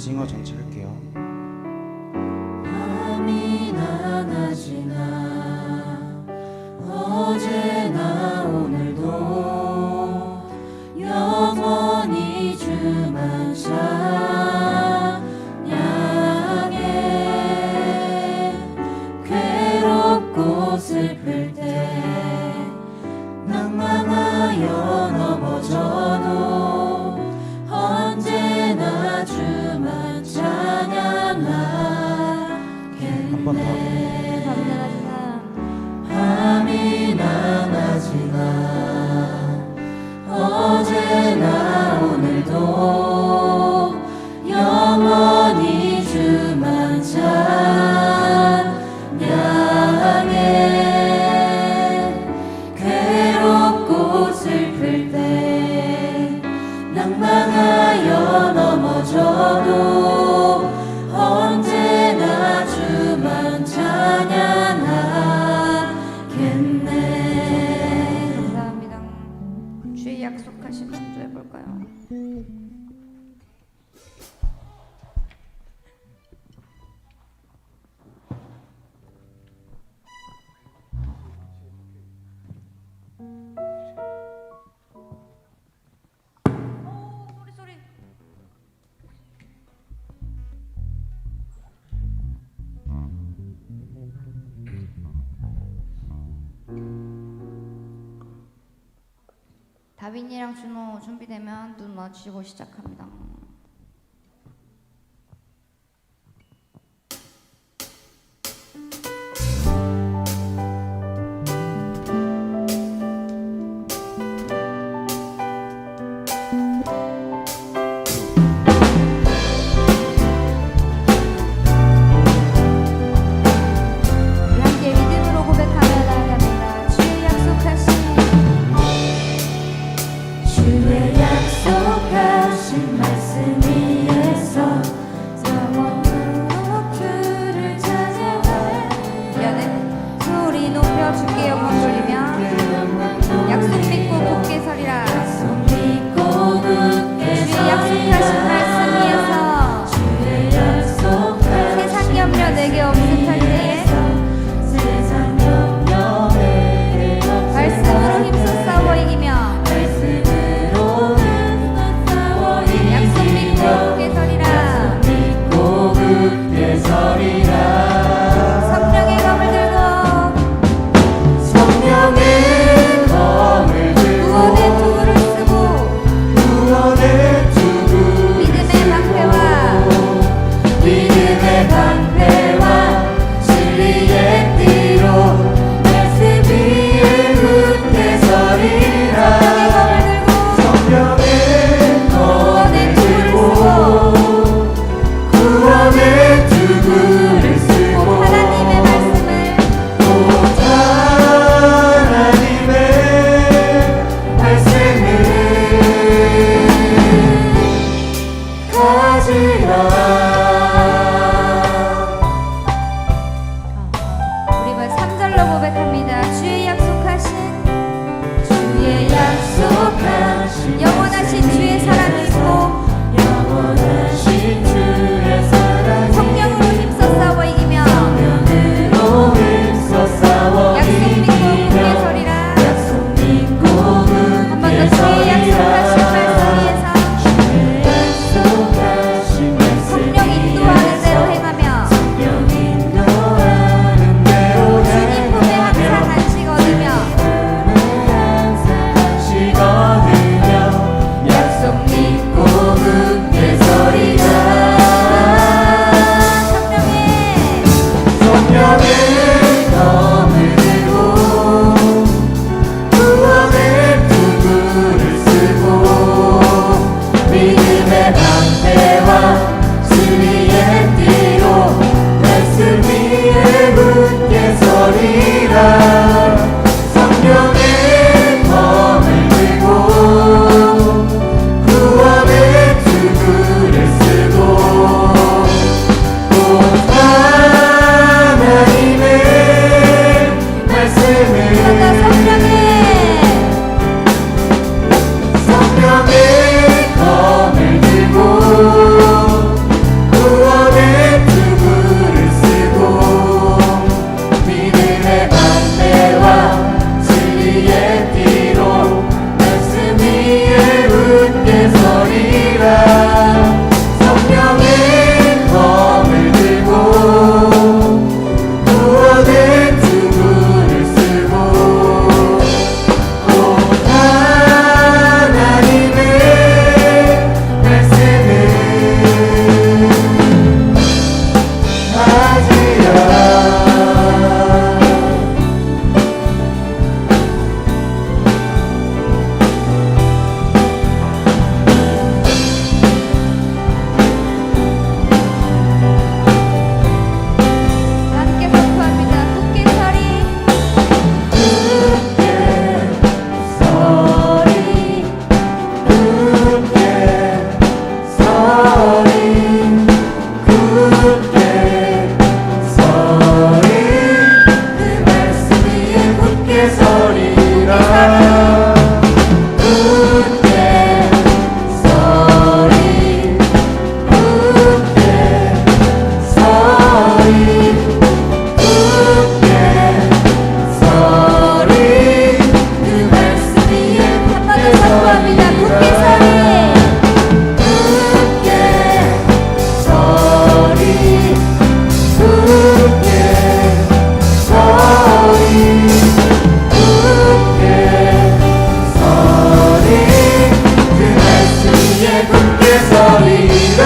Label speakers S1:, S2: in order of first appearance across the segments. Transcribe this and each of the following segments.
S1: 싱어 전체 할게요.
S2: 밤이 낮이나 어제나 오늘도 영원히 주만 찬양해. 괴롭고 슬플 때 낭만하여 넘어져도 언제나 주만 찬양하겠네.
S1: 한 번 더.
S2: 밤이나 낮이나 어제나 오늘도 영원히 주만 찬양해. 괴롭고 슬플 때 낭만하여 넘어져도 언제나 주만 찬양하겠네.
S3: 감사합니다. 주의 약속하신 먼저 해볼까요? 소리. 다빈이랑 준호 준비되면 눈 맞추시고 시작합니다. 우리 함께 믿음으로 고백하며 나아갑니다. 주의 약속하신
S2: 주의 약속하신 말씀 위에서 영원토록 주를 찬양해.
S3: 미안해. 소리 높여 주께 영광 돌리며 약속 믿고 굳게 서리라.
S2: 약속 믿고 굳게
S3: 주의 약속하신 말씀 위에서
S2: 주의 약속하신
S3: 세상 염려 내게 없을 터이에
S2: 세상 염려 내게 없을
S3: 말씀으로 힘써 싸워 이기며
S2: 말씀으로는 싸워
S3: 약속 믿고
S2: 이기며
S3: 굳게 서리라.
S2: 믿고 굳게 서리라.
S3: 성령의 검을 들고
S2: 성령의 검을
S3: 구원의
S2: 들고
S3: 투구를 쓰고
S2: 구원의 투구
S3: 믿음의 방패와
S2: 믿음의 방패와 진리의 띠로 말씀 위에 굳게 서리라.
S3: 성령의 검을 들고
S2: 성령의 검을
S3: 구원의 투구를 쓰고
S2: 들고 구원의 투구를 쓰고
S3: 하나님의 말씀을
S2: 곧 하나님의 말씀을 가지라.
S3: 우리 번 3절로 고백합니다. 주의 약속하신
S2: 주의 약속하신
S3: 영원하신 주의 사랑이 있고
S2: 영원하신 주의 사랑이
S3: 성령으로 힘써 싸워 이기며
S2: 성령으로 힘써 싸워
S3: 약속 믿고 굳게
S2: 이기며
S3: 서리라.
S2: 약속 믿고
S3: 한 번 더
S2: 굳게
S3: 주의 약속하신
S2: 서리라.
S3: 말씀 위에서
S2: 주의 약속하신 말씀
S3: 성령 인도하는 대로 행하며
S2: 성령 인도하는 대로
S3: 주님 품에 항상 안식 얻으며
S2: 항상 안식 얻으며 약속 믿고 굳게 서리라. 성령의 검을 들고 구원의 투구를 쓰고 믿음의 방패와 진리의 띠로 말씀 위에 굳게 서리라. 성령의 검을 들고 구원의 투구를 쓰고 곧 하나님의 말씀을 성령의 검을 들고 서리라.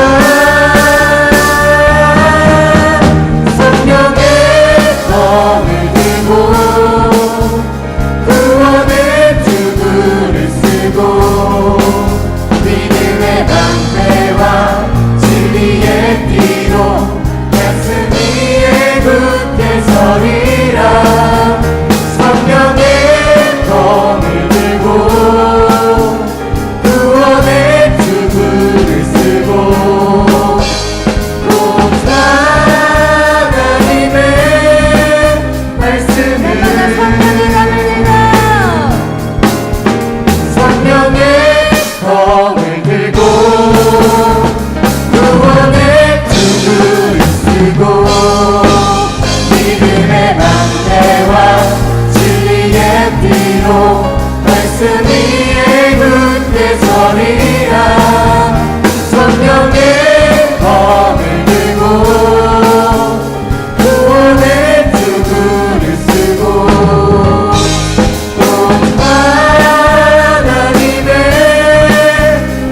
S2: 성령의 검을 들고 구원의 투구를 쓰고 믿음의 방패와 진리의 띠로 가슴 위에 굳게 서리라. 성령의 검을 들고 구원의 투구를 쓰고 또 하나님의 말씀을 성령의 검을 들고 구원의 투구를 쓰고 믿음의 방패와 진리의 띠로 말씀 위에 굳게 서리라. 성령의 검을 들고 구원의 투구를 쓰고 또 하나님의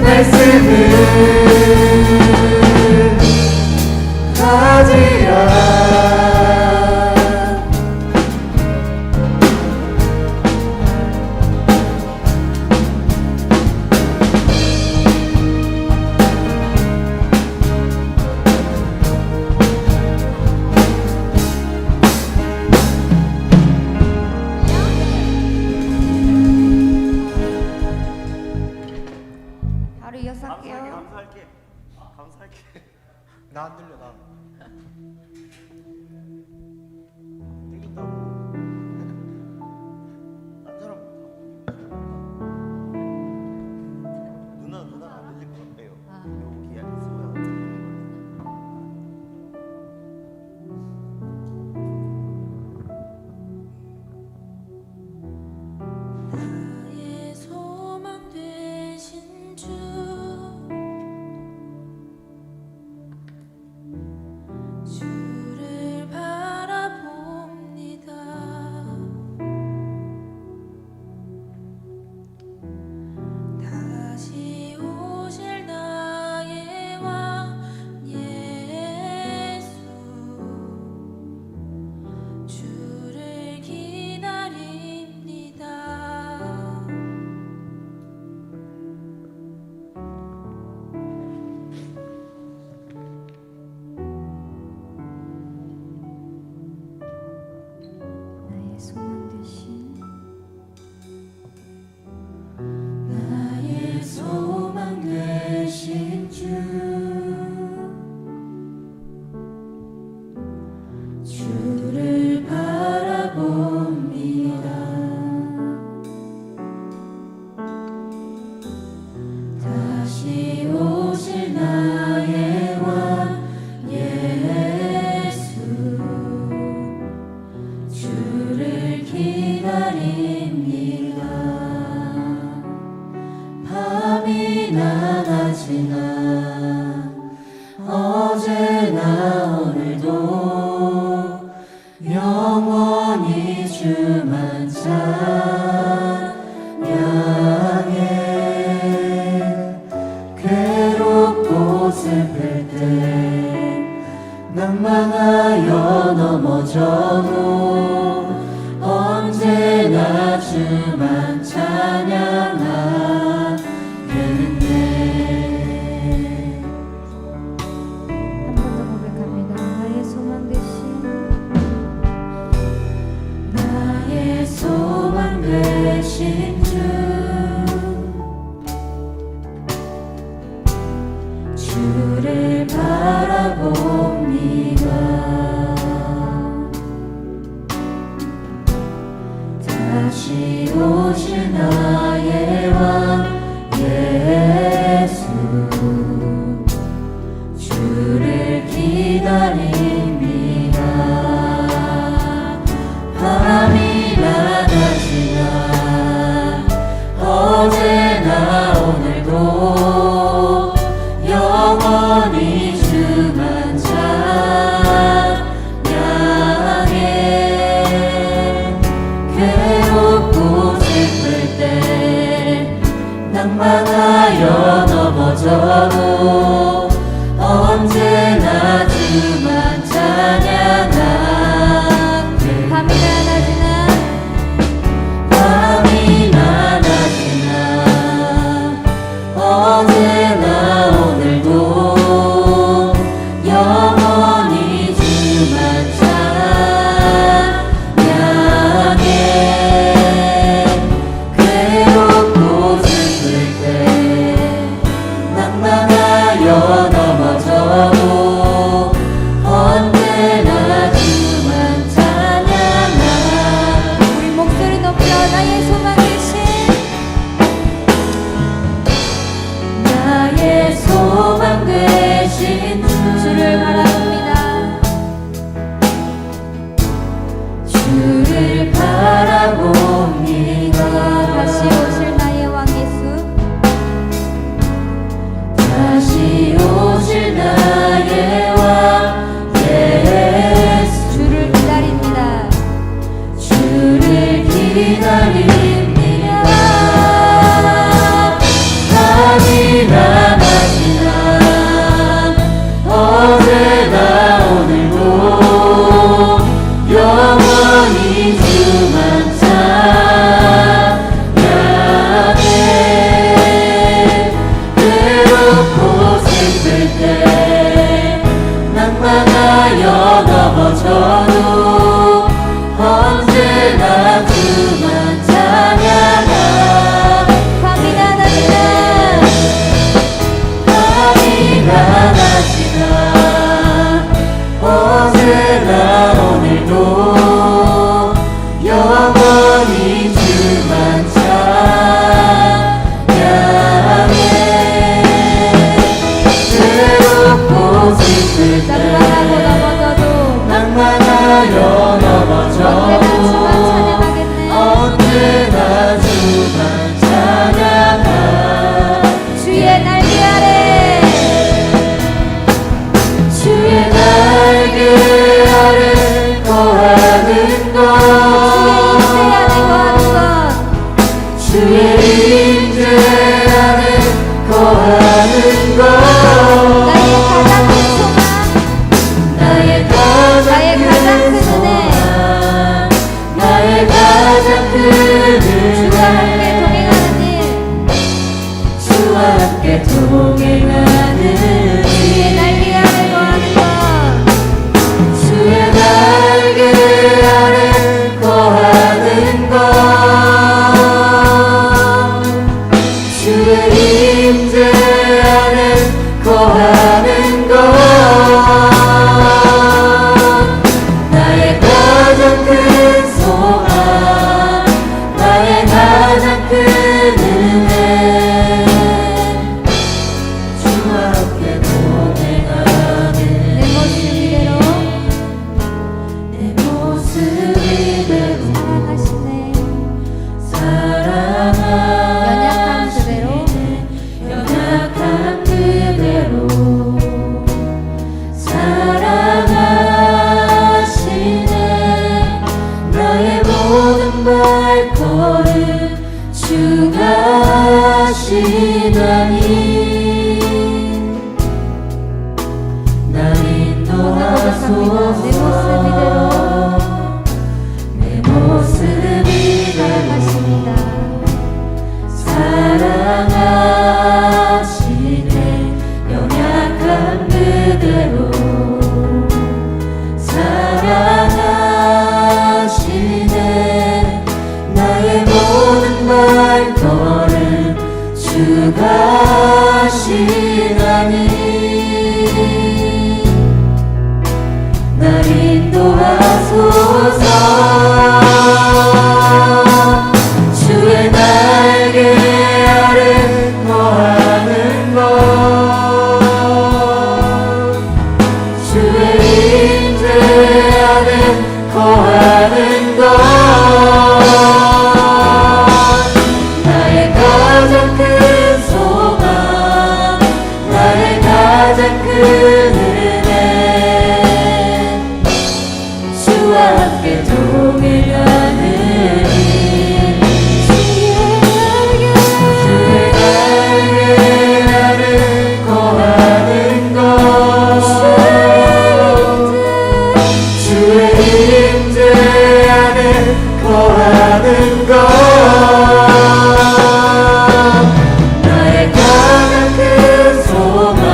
S2: 말씀을 가지라.
S3: 바로 이어서 할게요.
S1: 감사할게. 나 안 들려 나. 들린다고. 딴 사람 누나 안 들릴 것 같아요. 여기 소야.
S4: 나의 소망 되신 주 주를 바라봅니다. 다시 오실 나의 왕 예수 주를 기다립니다.
S3: 나의 소망 되신
S2: 나의 소망 되신 주 주를 바라봅니다. 다시 오실 나의 왕 예수 주를 기다립니다. 밤이나 낮이나 어제나 오늘도 영원히 주만 찬양해. 괴롭고 슬플 때 낭망하여 넘어져도 언제나 주만 찬양하겠네.
S3: 한 번 더 고백합니다. 나의 소망 되신
S2: 나의 소망 되신 주 주를 바라봅니다. 다시 오실 나의 왕 예수 주를 기다립니다. 밤이나 낮이나 어제나 오늘도 영원히 주만 찬양해. 미안하지만 어제나 오늘도 영원히 주만 찬양해. 외롭고 슬플 때 낭만하여 넘어져도 언제나 주만 찬양하.
S3: 주의 날개 아래
S2: 주의 날개 아래 거하는 것 주의 임재 안에 거하는 것
S3: 나의 가장 큰 소망 나의 가장 큰 은혜 주와 함께 동행하는 일 주의 날개 아래 거하는 것
S2: 주의 날개 아래 거하는 것 주의 임재 안에 거하는 것 나의 가장 큰 소망 나의 가장 큰 은혜 주와 함께 동행하는
S3: 내 모습 이대로
S2: 내 모습 이대로
S3: 사랑하시네
S2: 연약한 그대로 사랑하시네 나의 모든 발걸음 주가 하시나니 날 인도하소서 내 모습 이대로 사랑하시네 연약한 그대로 사랑하시네 나의 모든 발걸음 주가 하시나니 날 인도하소서 주의 날개 아래 거하는 것 주의 임재 안에 거하는 것 나의 가장 큰 소망 나의 가장 큰 은혜 주와 함께 동행하는 일 주의 날개 아래 거하는 것 주의 임재 안에 거하는 것 나의 가장 큰 소망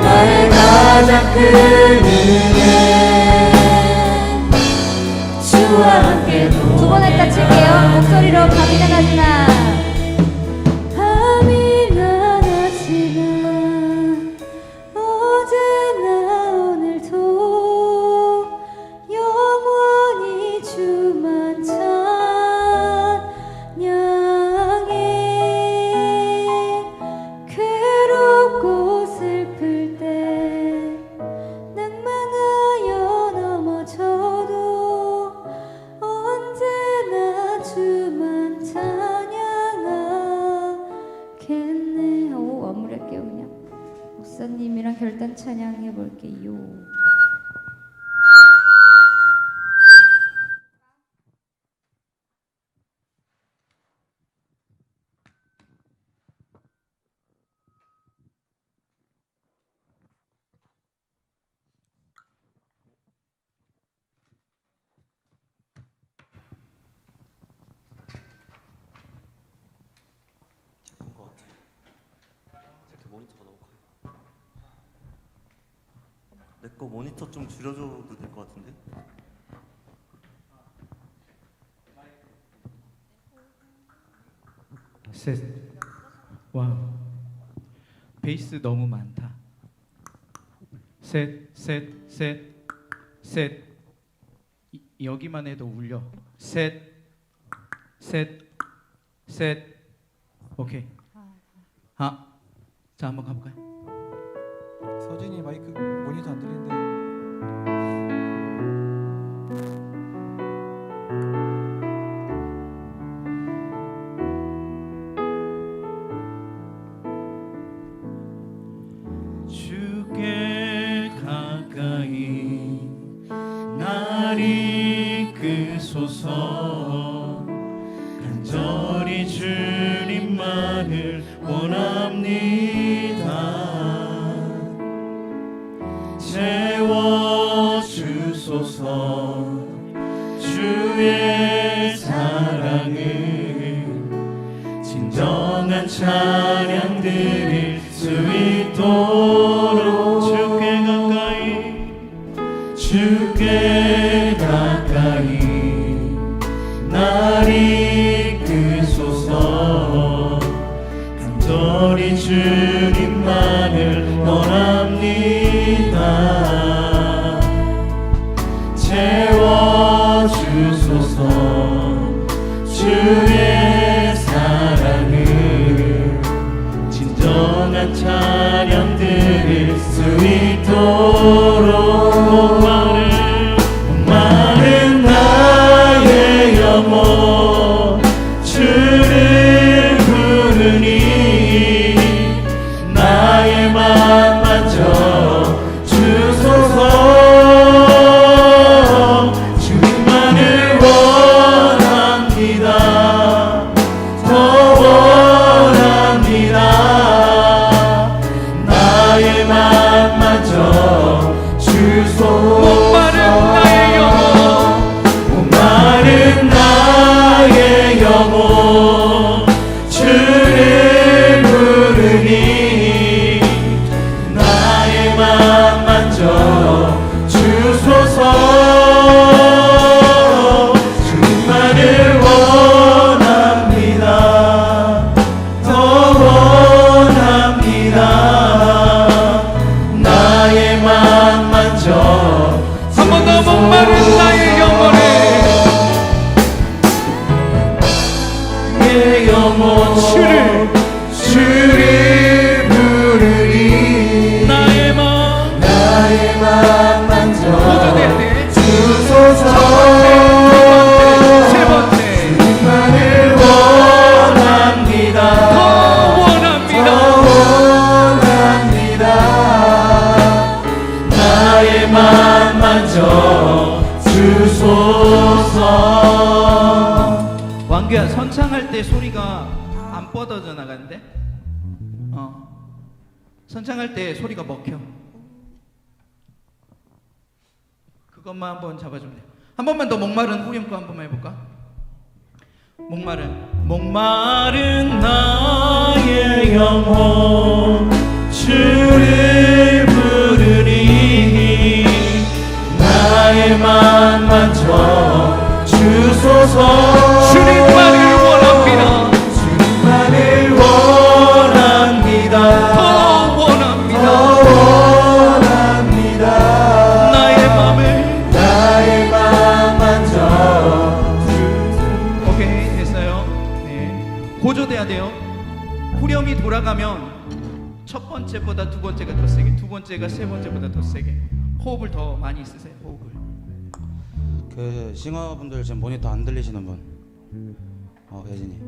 S2: 나의 가장 큰 은혜 주와 함께
S3: 두 번 했다 칠게요 목소리로 밤이 나가지나 밤이 나가지나 어제나 오늘도 영원히 주만 찬양해 괴롭고 슬플 때 낭망하여 넘어져도 언제나 주만 찬양하겠네. 오 마무리할게요 그냥. 목사님이랑 결단 찬양해 볼게요.
S1: 작은 것 같아. 이렇게 모니터가 너무 커요. 내 거 모니터 좀 줄여줘도 될 것 같은데?
S5: 셋, 원. 베이스 베이스 너무 많다. 셋, 셋, 셋, 셋. 여기만 해도 울려. 셋, 셋, 셋. 오케이. 자 한번 가볼까요?
S6: 서진이 마이크 모니터 안 들리는데.
S5: 주께 가까이 날 이끄소서. 간절히 주님만을 원합니다. 채워주소서. 주의 사랑을 진정한 찬양 드릴 수 있도록 주께 가까이 날 이끄소서. 간절히 주님만을 원합니다. 채워주소서. 주의 사랑을 진정한 찬양 드릴 수 있도록. 목마른 나의 영혼 주를 부르니 나의 맘 만져 주소서. 주님만을 원합니다. 더 원합니다. 나의 맘 만져 주소서. 목마른 나의 영혼 주를 부르니 나의 맘 만져 주소서. 주님만을 원합니다. 더 원합니다. 나의 맘 만져 한 번 더. 목마른 나의 영혼을 내 영혼 주를 부르니 나의 맘 만져 주소서. 세 번째 주님만을 원합니다. 더 원합니다. 나의 맘 만져 주소서. 왕규야, 선창할 때 소리가 안 뻗어져 나가는데? 선창할 때 소리가 먹혀. 그것만 한번 잡아주면 돼. 한 번만 더 목마른 후렴 거 한 번만 해볼까? 목마른 나의 영혼 주를 부르니 나의 맘 만져 주소서. 주님만을 원합니다. 주님만을 원합니다. 더 원합니다. 나의 맘 만져. 오케이, 됐어요. 네, 고조돼야 돼요. 후렴이 돌아가면 첫 번째보다 두 번째가 더 세게, 두 번째가 세 번째보다 더 세게. 호흡을 더 많이 쓰세요. 호흡을.
S7: 그 싱어분들 지금 모니터 안 들리시는 분, 혜진이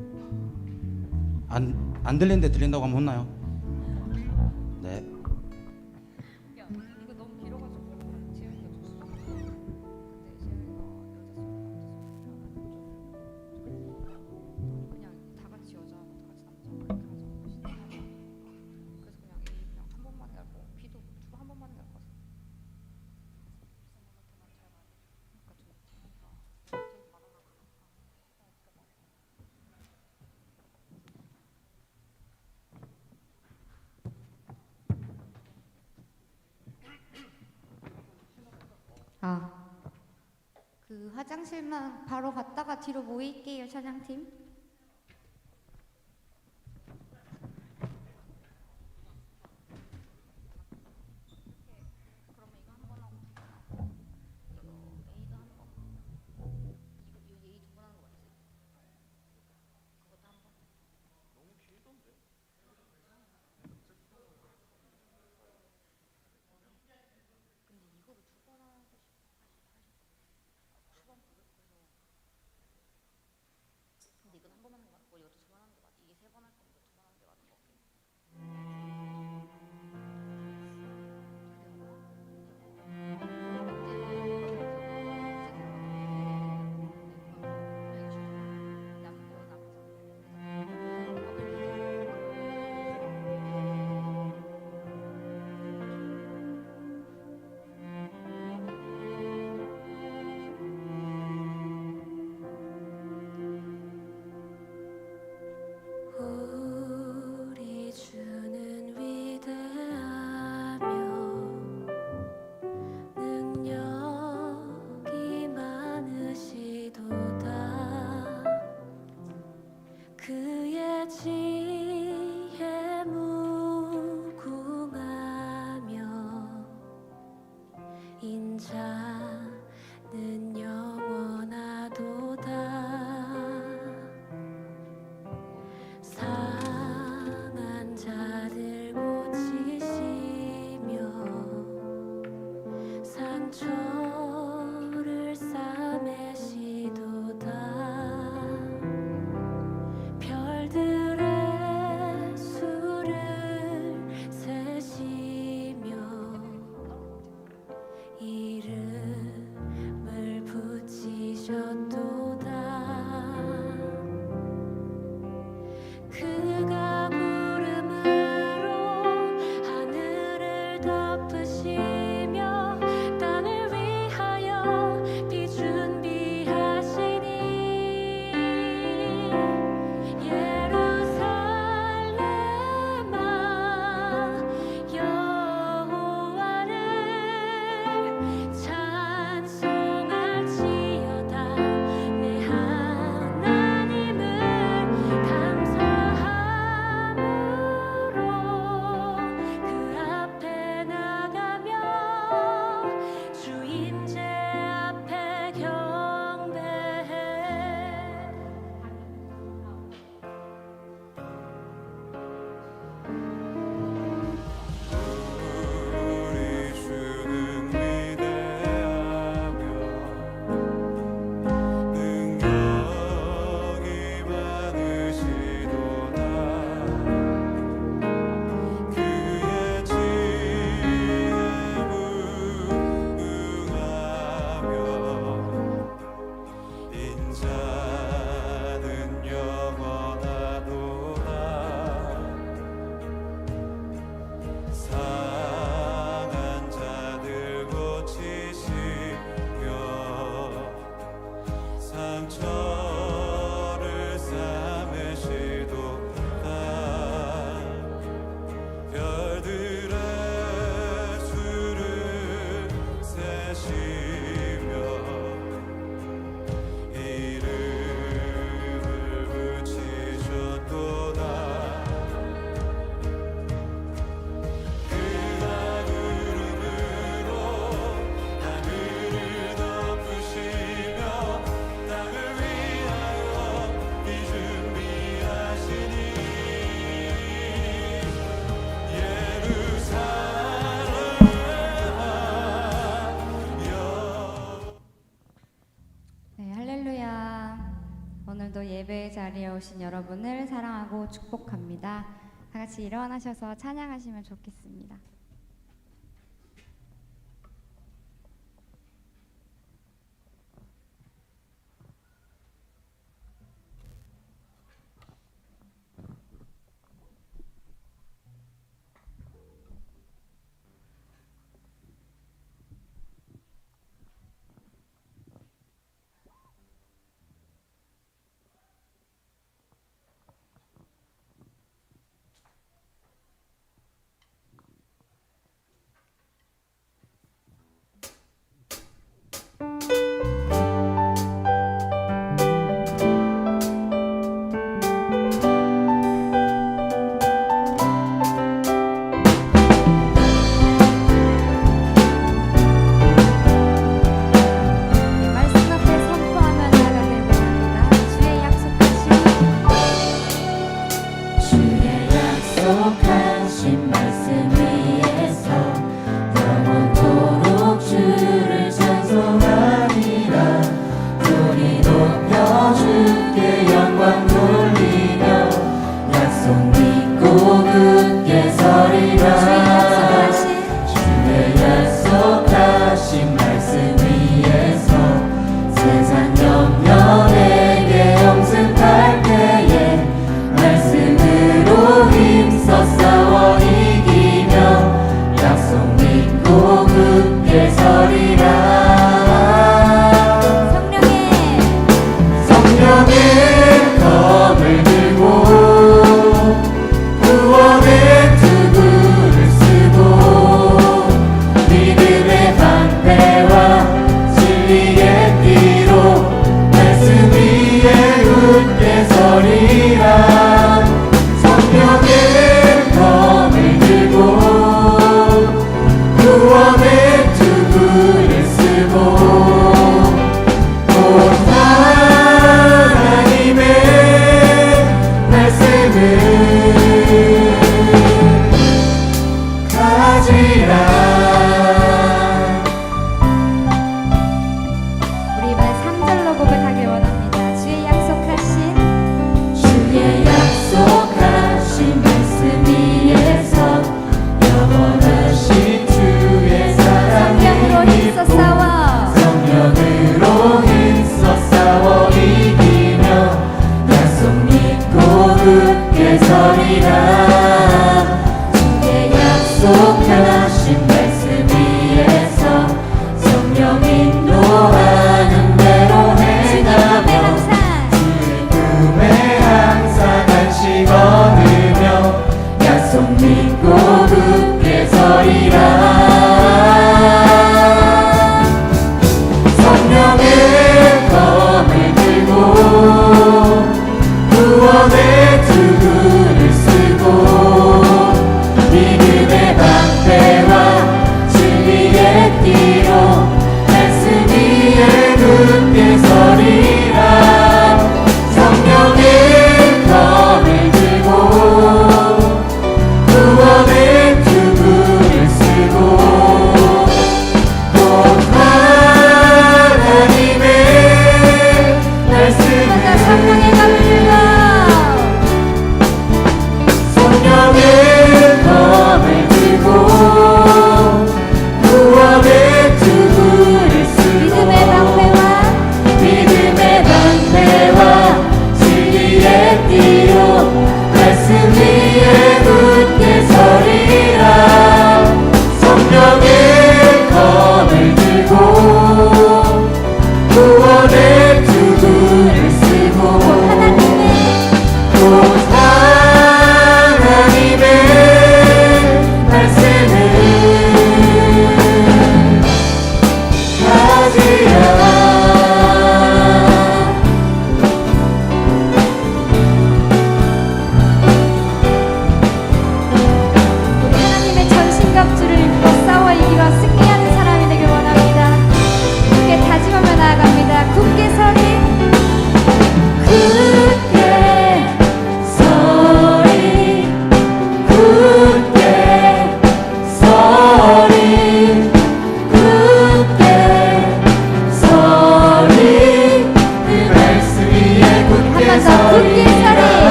S7: 안 들리는데 들린다고 하면 혼나요? 네.
S3: 야, 이거 너무 길어가지고 지훈이가 줬어. 근데 지훈이가 그냥 다 같이 여자하고 다 같이 남자하고 이렇게 하자. 그래서 그냥 A 그냥 한 번만 해갖고 B도 한 번만 해갖고. 그 화장실만 바로 갔다가 뒤로 모일게요, 찬양팀. 오신 여러분을 사랑하고 축복합니다. 다 같이 일어나셔서 찬양하시면 좋겠습니다.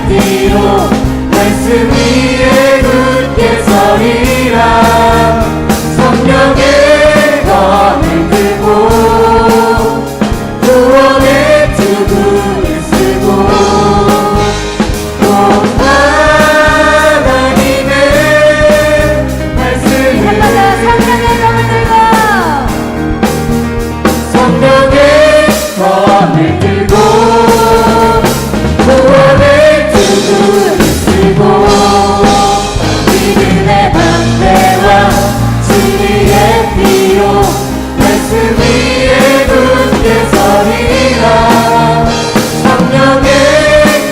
S2: 뛰어 말씀 위에 굳게 서리라. 성령의 검을 들고 구원의 투구를 쓰고 또 하나님의 말씀을
S3: 한번더 성령의 검을 들고
S2: 성령의 검을 들고 구원의 투구를 쓰고 믿음의 방패와 진리의 피로 말씀 위에 굳게 서리라. 성령의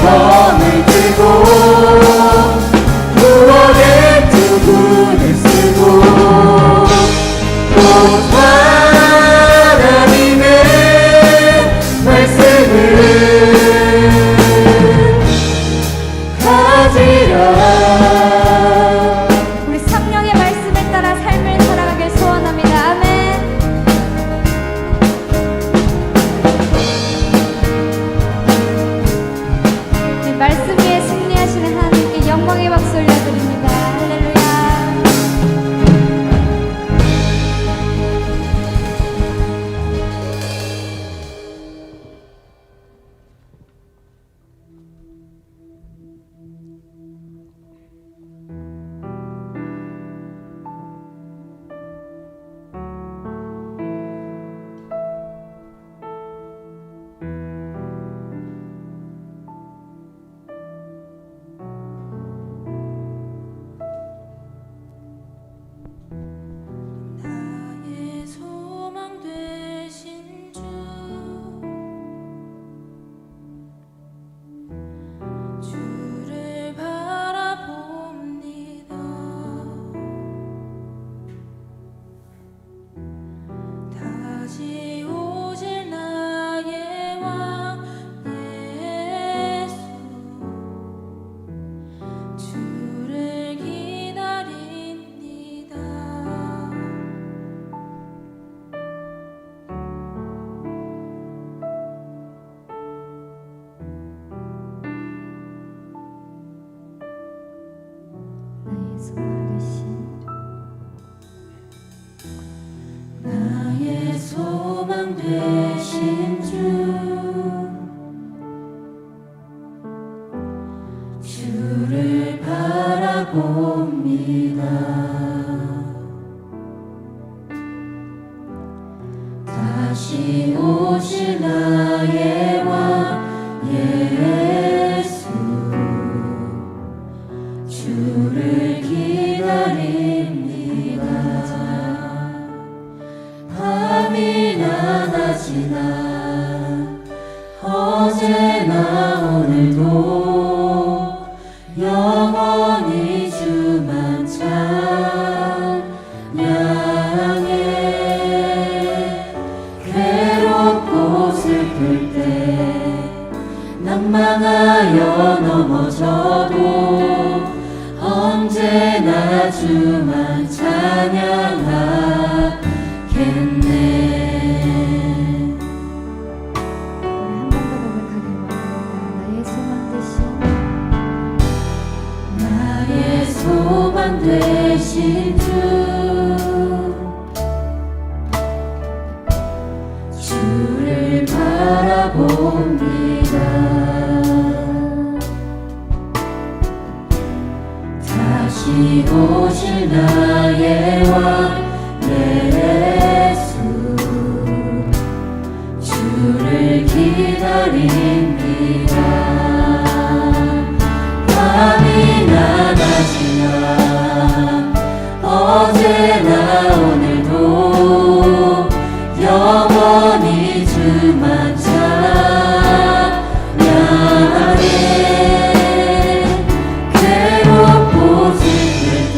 S2: 검을 들고 구원의 투구를 쓰고 또 하나님의 말씀을 가지라.
S3: 우리 성령의 말씀에 따라 삶을 살아가길 소원합니다. 아멘. 이 말씀 위에 승리하시는 하나님께 영광의 박수 올려드립니다. 할렐루야.
S4: 나의 소망 되신 주 주를 바라봅니다. 다시 오실 나의 왕 예수 주를 기다립니다.
S3: 나의 소망 되신
S2: 나의 소망 되신 주 주를 바라봅니다. 다시 오실 나의 왕 예수 주를 기다립니다. 밤이나 낮이나 어제나 오늘도 영원히 주만 찬양해. 괴롭고 슬플 때 난망하여 넘어져도 언제나 주만 찬양하겠네. 나의 소망 되신 주 주를 바라봅니다. 다시 오실 나의 왕 예수 주를 기다립니다. 밤이나 낮이나 어제나 오늘도 영원히 주만 찬양하네. 괴롭고 슬플 때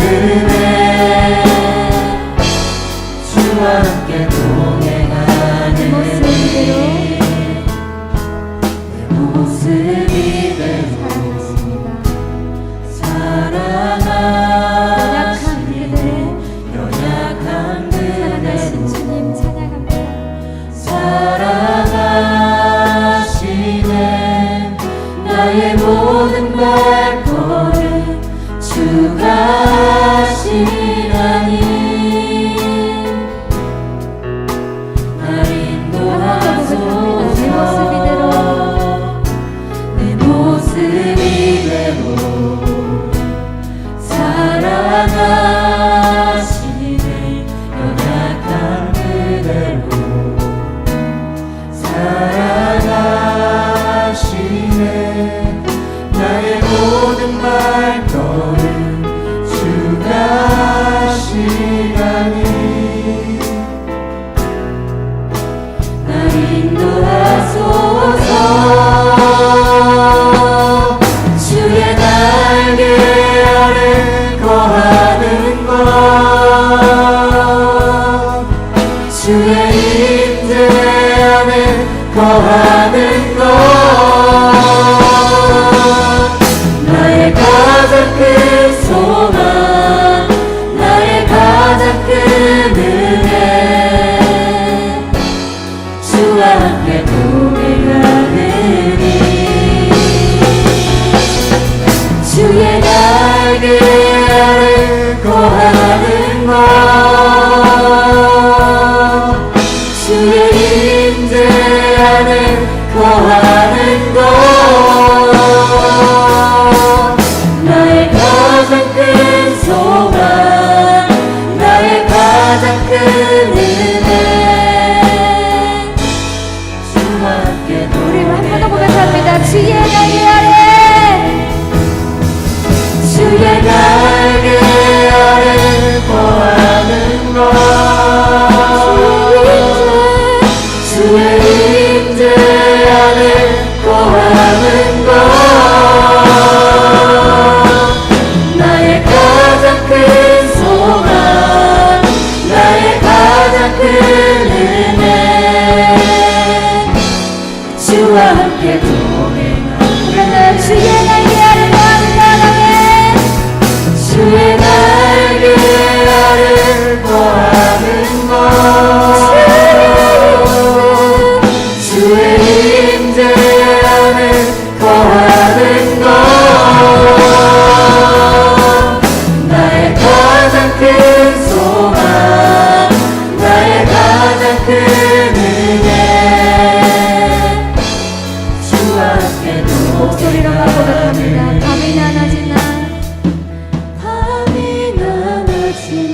S2: 은혜 주와 함께 동행하는 내 모습 이대로 사랑하시네 연약한 그대로
S3: 주님 찬양합니다.
S2: 사랑하시네 나의 모든 발걸음 주가 하시나니 날 인도하소서 내 모습 이대로 사랑하시네 연약한 그대로 사랑하시네 나의 모든 발걸음 주가 하시나니 날 인도하소서 주의 날개 아래 거하는 것 주의 임재 안에 거하는 것 나의 가장 큰 소망 나의 가장 큰 은혜 주와 함께 동행하느니 주의 날개 아래 거하는 것 주의 임재 안에 거하는 것 나의 가장 큰 소망 나의 가장 큰 은혜 주와 함께
S3: 우리 한 번 더 고백합니다. 주의 날개 아래
S2: 주의 날개 아래 거하는 것 주의 임재 안에 거하는 것 나의 가장 큰 소망 나의 가장 큰 은혜 주와 함께 동행하는
S3: 주의 날개 아래 거하는 사랑에
S2: 주의 날개 아래 거하는 것 주의 임재 안에 거하는 것 나의 가장 큰 소망 나의 가장 큰 은혜 주와 함께
S3: 목소리로만 고백합니다. 밤이나 낮이나
S2: 밤이나 낮이나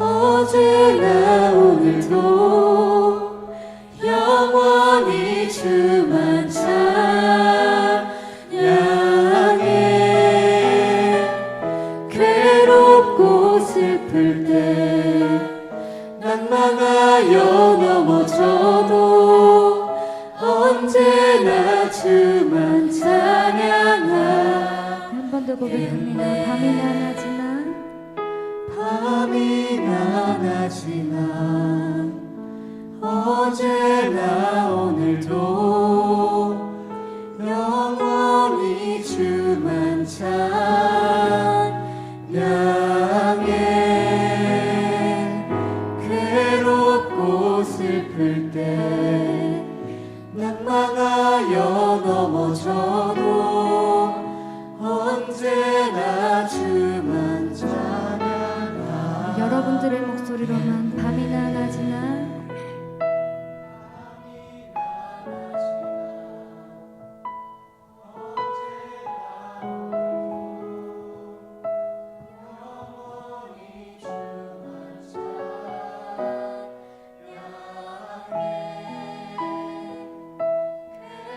S2: 어제나 오늘도 영원히 주만 찬양해 괴롭고 슬플 때 낭망하여 넘어져도 언제나 주만 찬양하
S3: 한 번 더 고백합니다. 밤이나 낮이나
S2: 밤이나 낮이나 어제나 오늘도 영원히 주만 찬양해 괴롭고 슬플 때 낭망하여 넘어져도 언제나 주만 찬양하
S3: 여러분들의 목소리로만 밤이나 낮이나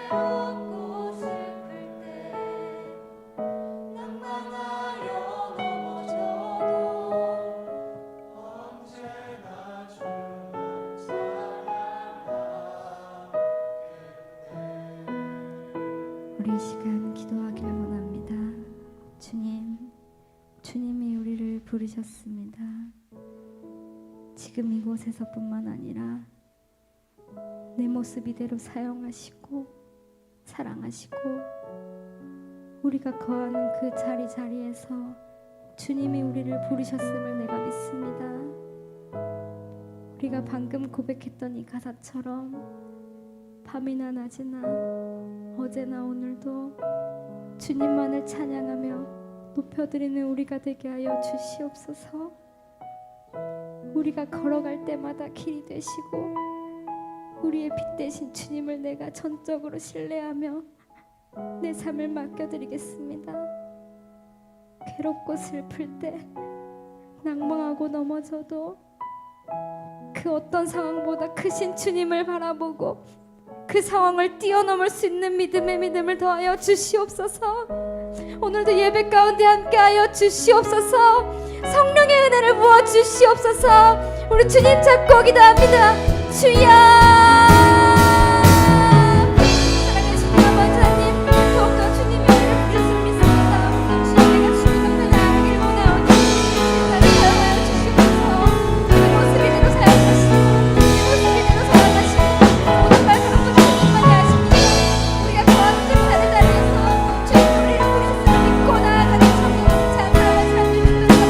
S2: 괴롭고 슬플 때 낭망하여
S8: 주님이 우리를 부르셨습니다. 지금 이곳에서뿐만 아니라 내 모습 이대로 사용하시고 사랑하시고 우리가 거하는 그 자리에서 주님이 우리를 부르셨음을 내가 믿습니다. 우리가 방금 고백했던 이 가사처럼 밤이나 낮이나 어제나 오늘도 주님만을 찬양하며 높여드리는 우리가 되게 하여 주시옵소서. 우리가 걸어갈 때마다 길이 되시고 우리의 빛 되신 주님을 내가 전적으로 신뢰하며 내 삶을 맡겨드리겠습니다. 괴롭고 슬플 때 낭망하고 넘어져도 그 어떤 상황보다 크신 주님을 바라보고 그 상황을 뛰어넘을 수 있는 믿음을 더하여 주시옵소서. 오늘도 예배 가운데 함께하여 주시옵소서. 성령의 은혜를 부어 주시옵소서. 우리 주님 잡고 기도합니다. 주여. 사랑하시는 아버지 하나님, 더욱더 주님의 은혜를 부르심을 믿습니다. 주님, 내가 주님 앞에 나아가길 원하오니 나를 사용하여 주시옵소서. 내 모습 이대로 사용하시고 내 모습 이대로 사용하시고 모든 말씀으로 주님만이 하십니다. 우리가 거하는 그 자리에서 주님 우리를 부르심을 믿고 나아가는 정의 찬양하는 삶을 주님께서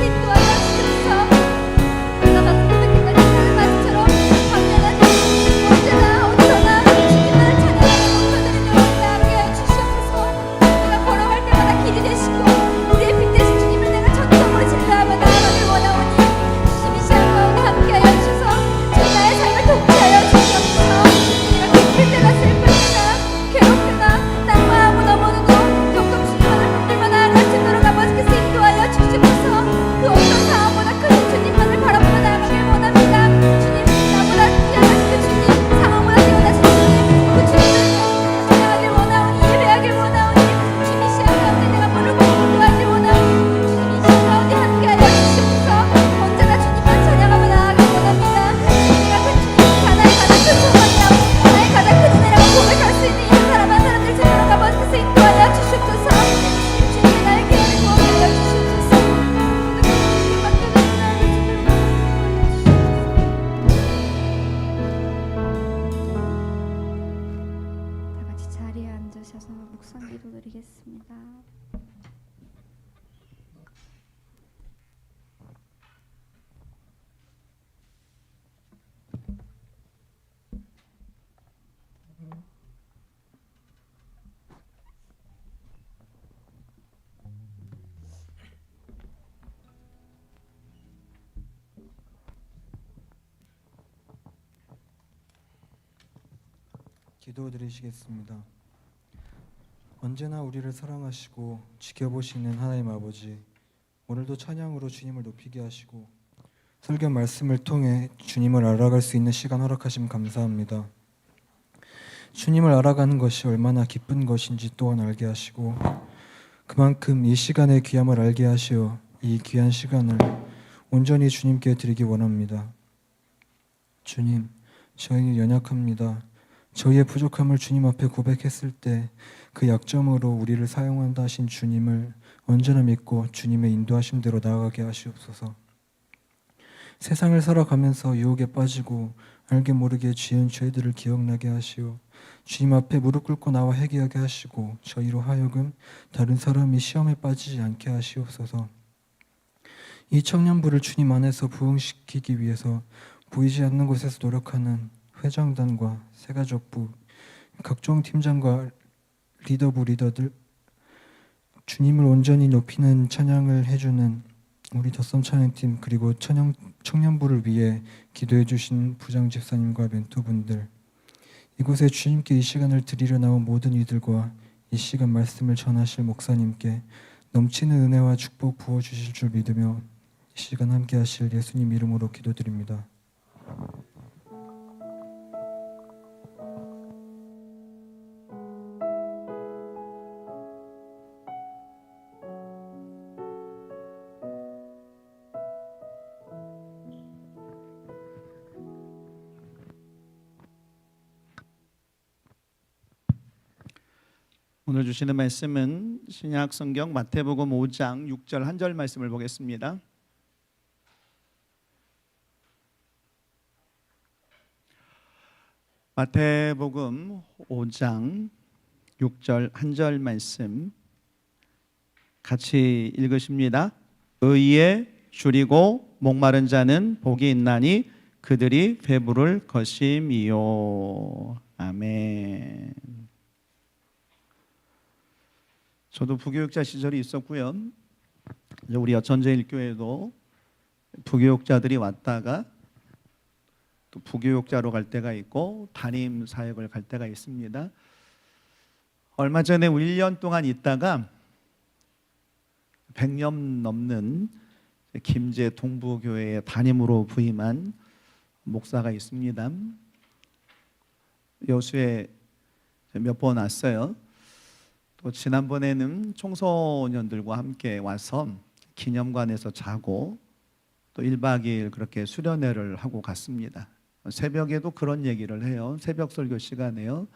S8: 인도하여 주시옵소서. 내가 말씀 고백했던 이 하늘 말씀처럼 밤낮 언제나 어디서나 주님만을 찬양하며 높여드리며 나아가게 하여 주시옵소서. 내가 걸어갈 때마다 길이 되시고 우리의 빛 되신 주님을 내가 전적으로 신뢰하며 나아가길 원하오니 주님이 시간 가운데 함께하여 주셔서 주님 나의 삶을 통치하여 주시옵소서. 내가 기쁠 때나 슬플 때나 괴롭을 때나 낙마하고 넘어져도 조금 주님만을 붙들며 나아갈 수 있도록 아버지께서 인도하여 주시옵소서. 그 어떤 상황보다 크신 주님만을 바라보며 나아가길 원합니다. 주님, 나보다 뛰어나신 그 주님, 상황보다 뛰어나신 주님, 그 주님을 찬양하길 원하오니 예배하길 원하오니 주님 이 시간 가운데 내가 부르고 기도하길 원하오니 주님 이 시간 가운데 함께하여 주시옵소서. 언제나 주님만 찬양하며 나아가길 원합니다. 내가 그 주님 가나의 가장 큰 소망이라고 나의 가장 큰 은혜라고 고백할 수 있는 이 사람한 사람들 되도록 아버지께서 인도하여 주시옵소서. 주님의 나의 기회를 구하게 하여 주시옵소서. 주님 맡겨드리는 나를 다 같이 자리에 앉으셔서 묵상 기도 드리겠습니다.
S6: 기도드리시겠습니다. 언제나 우리를 사랑하시고 지켜보시는 하나님 아버지, 오늘도 찬양으로 주님을 높이게 하시고 설교 말씀을 통해 주님을 알아갈 수 있는 시간 허락하심 감사합니다. 주님을 알아가는 것이 얼마나 기쁜 것인지 또한 알게 하시고 그만큼 이 시간의 귀함을 알게 하시어 이 귀한 시간을 온전히 주님께 드리기 원합니다. 주님, 저희는 연약합니다. 저희의 부족함을 주님 앞에 고백했을 때 그 약점으로 우리를 사용한다 하신 주님을 언제나 믿고 주님의 인도하심대로 나아가게 하시옵소서. 세상을 살아가면서 유혹에 빠지고 알게 모르게 지은 죄들을 기억나게 하시오 주님 앞에 무릎 꿇고 나와 회개하게 하시고 저희로 하여금 다른 사람이 시험에 빠지지 않게 하시옵소서. 이 청년부를 주님 안에서 부흥시키기 위해서 보이지 않는 곳에서 노력하는 회장단과 새가족부, 각종 팀장과 리더들, 주님을 온전히 높이는 찬양을 해주는 우리 덧섬 찬양팀, 그리고 청년부를 위해 기도해 주신 부장 집사님과 멘토분들, 이곳에 주님께 이 시간을 드리려 나온 모든 이들과 이 시간 말씀을 전하실 목사님께 넘치는 은혜와 축복 부어주실 줄 믿으며 이 시간 함께 하실 예수님 이름으로 기도드립니다.
S5: 오늘 주시는 말씀은 신약 성경 마태복음 5장 6절 한 절 말씀을 보겠습니다. 마태복음 5장 6절 한 절 말씀 같이 읽으십니다. 의에 줄이고 목마른 자는 복이 있나니 그들이 배부를 것임이요. 아멘. 저도 부교육자 시절이 있었고요. 우리 여천제일교회도 부교육자들이 왔다가 또 부교육자로 갈 때가 있고 담임 사역을 갈 때가 있습니다. 얼마 전에 1년 동안 있다가 100년 넘는 김제 동부교회의 담임으로 부임한 목사가 있습니다. 여수에 몇 번 왔어요. 또 지난번에는 청소년들과 함께 와서 기념관에서 자고 또 1박 2일 그렇게 수련회를 하고 갔습니다. 새벽에도 그런 얘기를 해요. 새벽 설교 시간에요.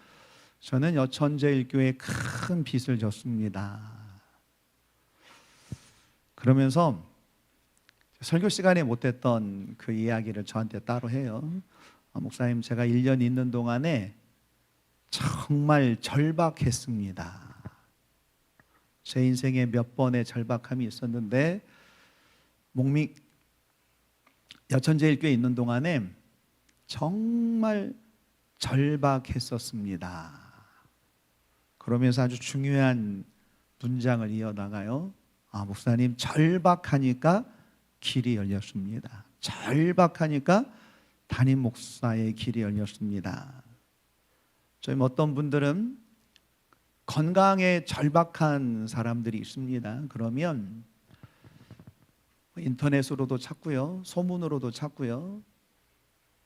S5: 저는 여천제일교회에 큰 빚을 졌습니다. 그러면서 설교 시간에 못했던 그 이야기를 저한테 따로 해요. 목사님, 제가 1년 있는 동안에 정말 절박했습니다. 제 인생에 몇 번의 절박함이 있었는데 여천제일교회에 있는 동안에 정말 절박했었습니다. 그러면서 아주 중요한 문장을 이어나가요. 목사님, 절박하니까 길이 열렸습니다. 절박하니까 담임 목사의 길이 열렸습니다. 저희 어떤 분들은 건강에 절박한 사람들이 있습니다. 그러면 인터넷으로도 찾고요, 소문으로도 찾고요,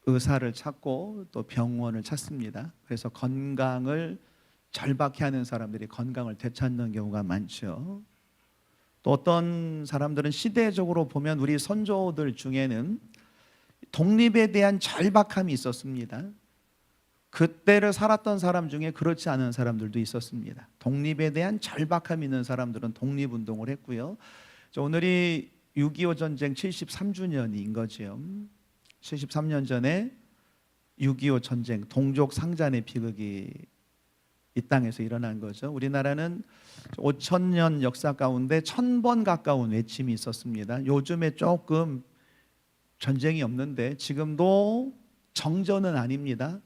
S5: 의사를 찾고 또 병원을 찾습니다. 그래서 건강을 절박해하는 사람들이 건강을 되찾는 경우가 많죠. 또 어떤 사람들은 시대적으로 보면 우리 선조들 중에는 독립에 대한 절박함이 있었습니다. 그때를 살았던 사람 중에 그렇지 않은 사람들도 있었습니다. 독립에 대한 절박함이 있는 사람들은 독립운동을 했고요. 오늘이 6.25 전쟁 73주년인 거죠. 73년 전에 6.25 전쟁 동족 상잔의 비극이 이 땅에서 일어난 거죠. 우리나라는 5,000년 역사 가운데 1,000번 가까운 외침이 있었습니다. 요즘에 조금 전쟁이 없는데 지금도 정전은 아닙니다.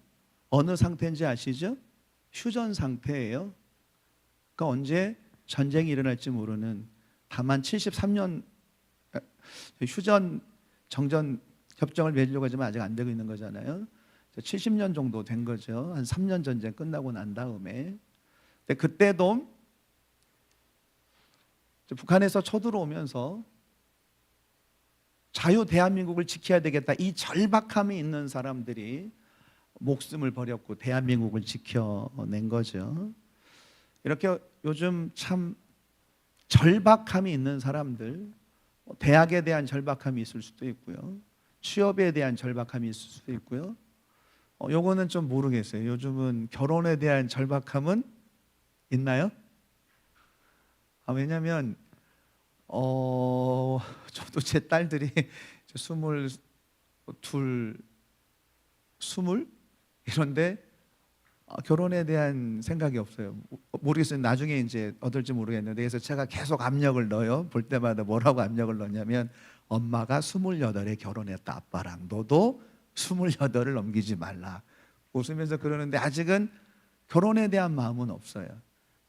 S5: 어느 상태인지 아시죠? 휴전 상태예요. 그러니까 언제 전쟁이 일어날지 모르는, 다만 73년 휴전 정전 협정을 맺으려고 하지만 아직 안 되고 있는 거잖아요. 70년 정도 된 거죠. 한 3년 전쟁 끝나고 난 다음에. 근데 그때도 북한에서 쳐들어오면서 자유 대한민국을 지켜야 되겠다, 이 절박함이 있는 사람들이 목숨을 버렸고 대한민국을 지켜낸 거죠. 이렇게 요즘 참 절박함이 있는 사람들, 대학에 대한 절박함이 있을 수도 있고요, 취업에 대한 절박함이 있을 수도 있고요. 요거는 좀 모르겠어요. 요즘은 결혼에 대한 절박함은 있나요? 왜냐하면 저도 제 딸들이 22, 20 이런데 결혼에 대한 생각이 없어요. 모르겠어요. 나중에 이제 얻을지 모르겠는데, 그래서 제가 계속 압력을 넣어요. 볼 때마다 뭐라고 압력을 넣냐면, 엄마가 28에 결혼했다, 아빠랑. 너도 28을 넘기지 말라. 웃으면서 그러는데 아직은 결혼에 대한 마음은 없어요.